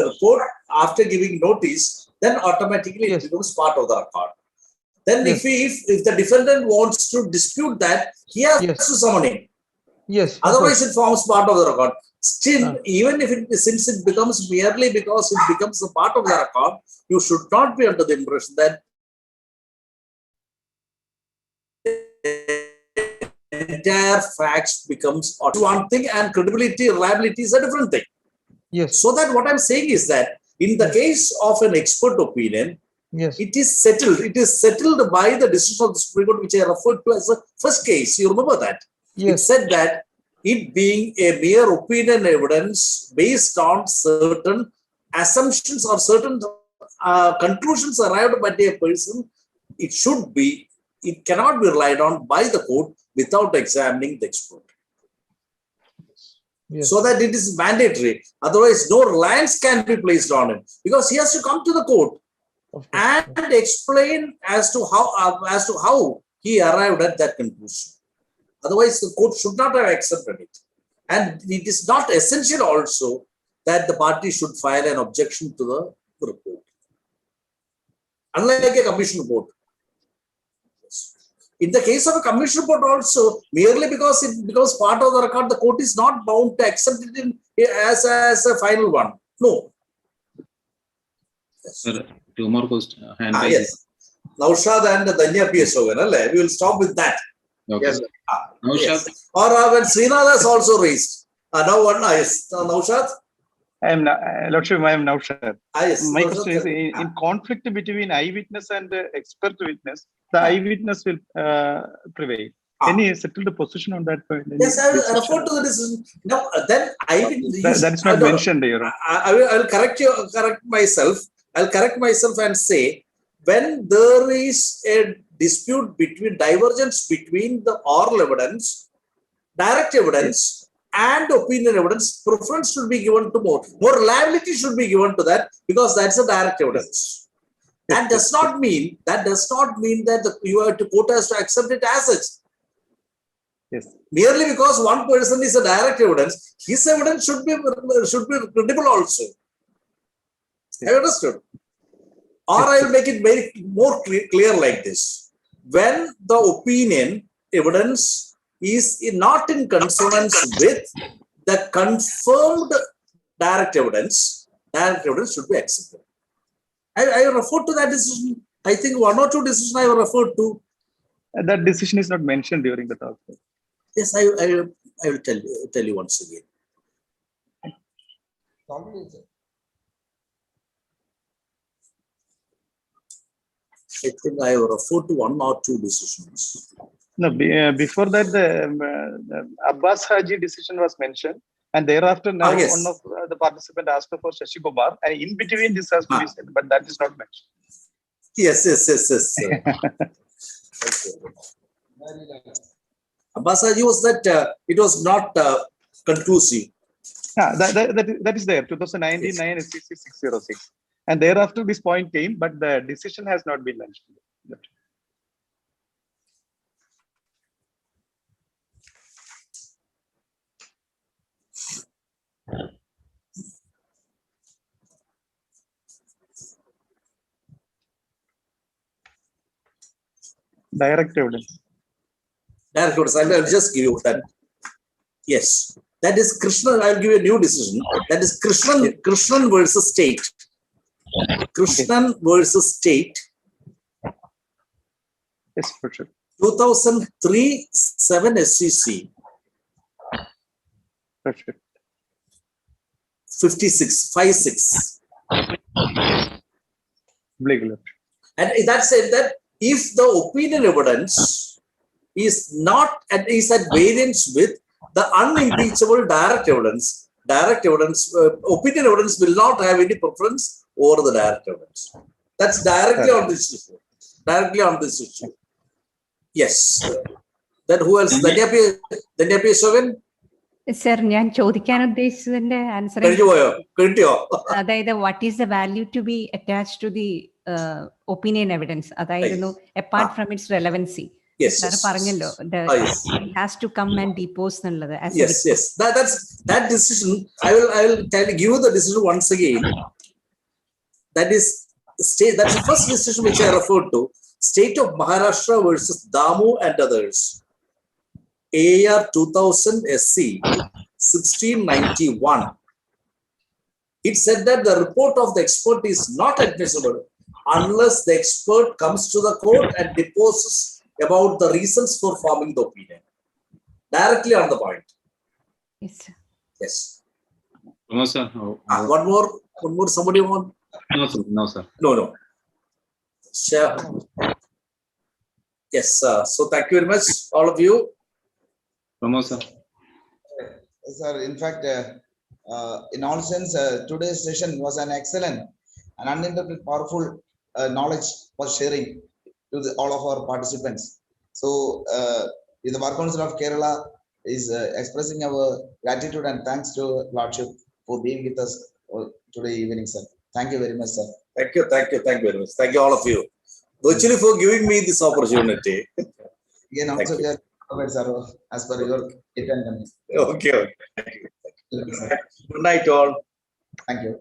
report after giving notice, then automatically it becomes part of the record. Then if the defendant wants to dispute that, he has to summon him. Yes. Otherwise, it forms part of the record. Still, even if since it becomes merely because it becomes a part of the record, you should not be under the impression that entire facts becomes one thing and credibility, reliability is a different thing. Yes. So that what I'm saying is that in the case of an expert opinion, it is settled. It is settled by the decision of the Supreme Court, which I referred to as the first case. You remember that? It said that it being a mere opinion evidence based on certain assumptions or certain conclusions arrived by a person, it cannot be relied on by the court without examining the expert. So that it is mandatory. Otherwise, no reliance can be placed on him because he has to come to the court and explain as to how he arrived at that conclusion. Otherwise, the court should not have accepted it. And it is not essential also that the party should file an objection to the report. Unlike a commission report. In the case of a commission report also, merely because it becomes part of the record, the court is not bound to accept it as a final one. No. Sir, two more questions. Yes. Naushad and Danya PSO. We will stop with that. Okay. Yes. Or when Srinath has also raised. Now one, yes. Naushad? I am Lordship, I am Naushad. Yes. My question is in conflict between eyewitness and expert witness, the eyewitness will prevail. Any settled position on that point? Yes, I will refer to the decision. No, then that is not mentioned here. I will correct myself. I'll correct myself and say, when there is a dispute between divergence between the oral evidence, direct evidence, and opinion evidence, preference should be given to more reliability should be given to that, because that's a direct evidence. That does not mean that you have to court has to accept it as such. Yes. Merely because one person is a direct evidence, his evidence should be credible also. I understood. Or I will make it very more clear like this: when the opinion evidence is not in consonance with the confirmed direct evidence should be accepted. I referred to that decision. I think one or two decisions I have referred to. That decision is not mentioned during the talk. Yes, I will tell you once again. I think I have referred to one or two decisions. No, before that, the Abbas Haji decision was mentioned, and thereafter now yes. One of the participants asked for Shashi Kumar, and in between this has to be said, but that is not mentioned. Yes. Abbas Haji was that it was not conclusive. That is there, 2019 9 SCC 606. And thereafter this point came, but the decision has not been mentioned. Direct evidence. Direct evidence. I'll just give you that. Yes. That is Krishnan. I'll give you a new decision. That is Krishnan versus State. Krishnan versus State. Yes, for sure. 2003 7 SCC. For sure. 56. And that said that if the opinion evidence is not is at variance with the unimpeachable direct evidence, opinion evidence will not have any preference over the direct evidence. That's directly on this issue. Yes. Then who else? Danyapia Sogan? Sir, ഞാൻ ചോദിക്കാൻ ഉദ്ദേശിച്ചതിന്റെ answer അതായത് what is the value to be attached to the opinion evidence, അതായിരുന്നു apart from its relevancy. Sir പറഞ്ഞല്ലോ, it has to come and depose എന്നുള്ളത്. Yes. That decision. I will give you the decision once again. That's the first decision which I referred to. State of Maharashtra versus Damu and others. AR 2000 SC 1691. It said that the report of the expert is not admissible unless the expert comes to the court and deposes about the reasons for forming the opinion. Directly on the point. Yes, sir. Yes. No, sir. One more. Somebody want? No, sir. No. Sure. Yes, so thank you very much, all of you. Sir. Sir, in fact, in all sense, today's session was an excellent and uninterrupted, powerful knowledge for sharing to all of our participants. So, the Bar Council of Kerala is expressing our gratitude and thanks to Lordship for being with us today evening, sir. Thank you very much, sir. Thank you very much. Thank you, all of you, virtually, for giving me this opportunity. Again, also, sir, as per your attendance. Okay. Thank you. Good night, all. Thank you.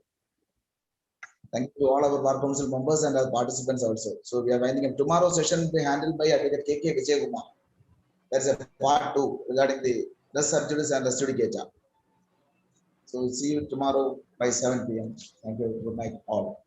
Thank you to all our Bar Council members and our participants also. So we are winding up. Tomorrow's session will be handled by Advocate KK Vijaykumar. That's a part 2 regarding the res surgeries and res judicata. So we'll see you tomorrow by 7 p.m. Thank you. Good night, all.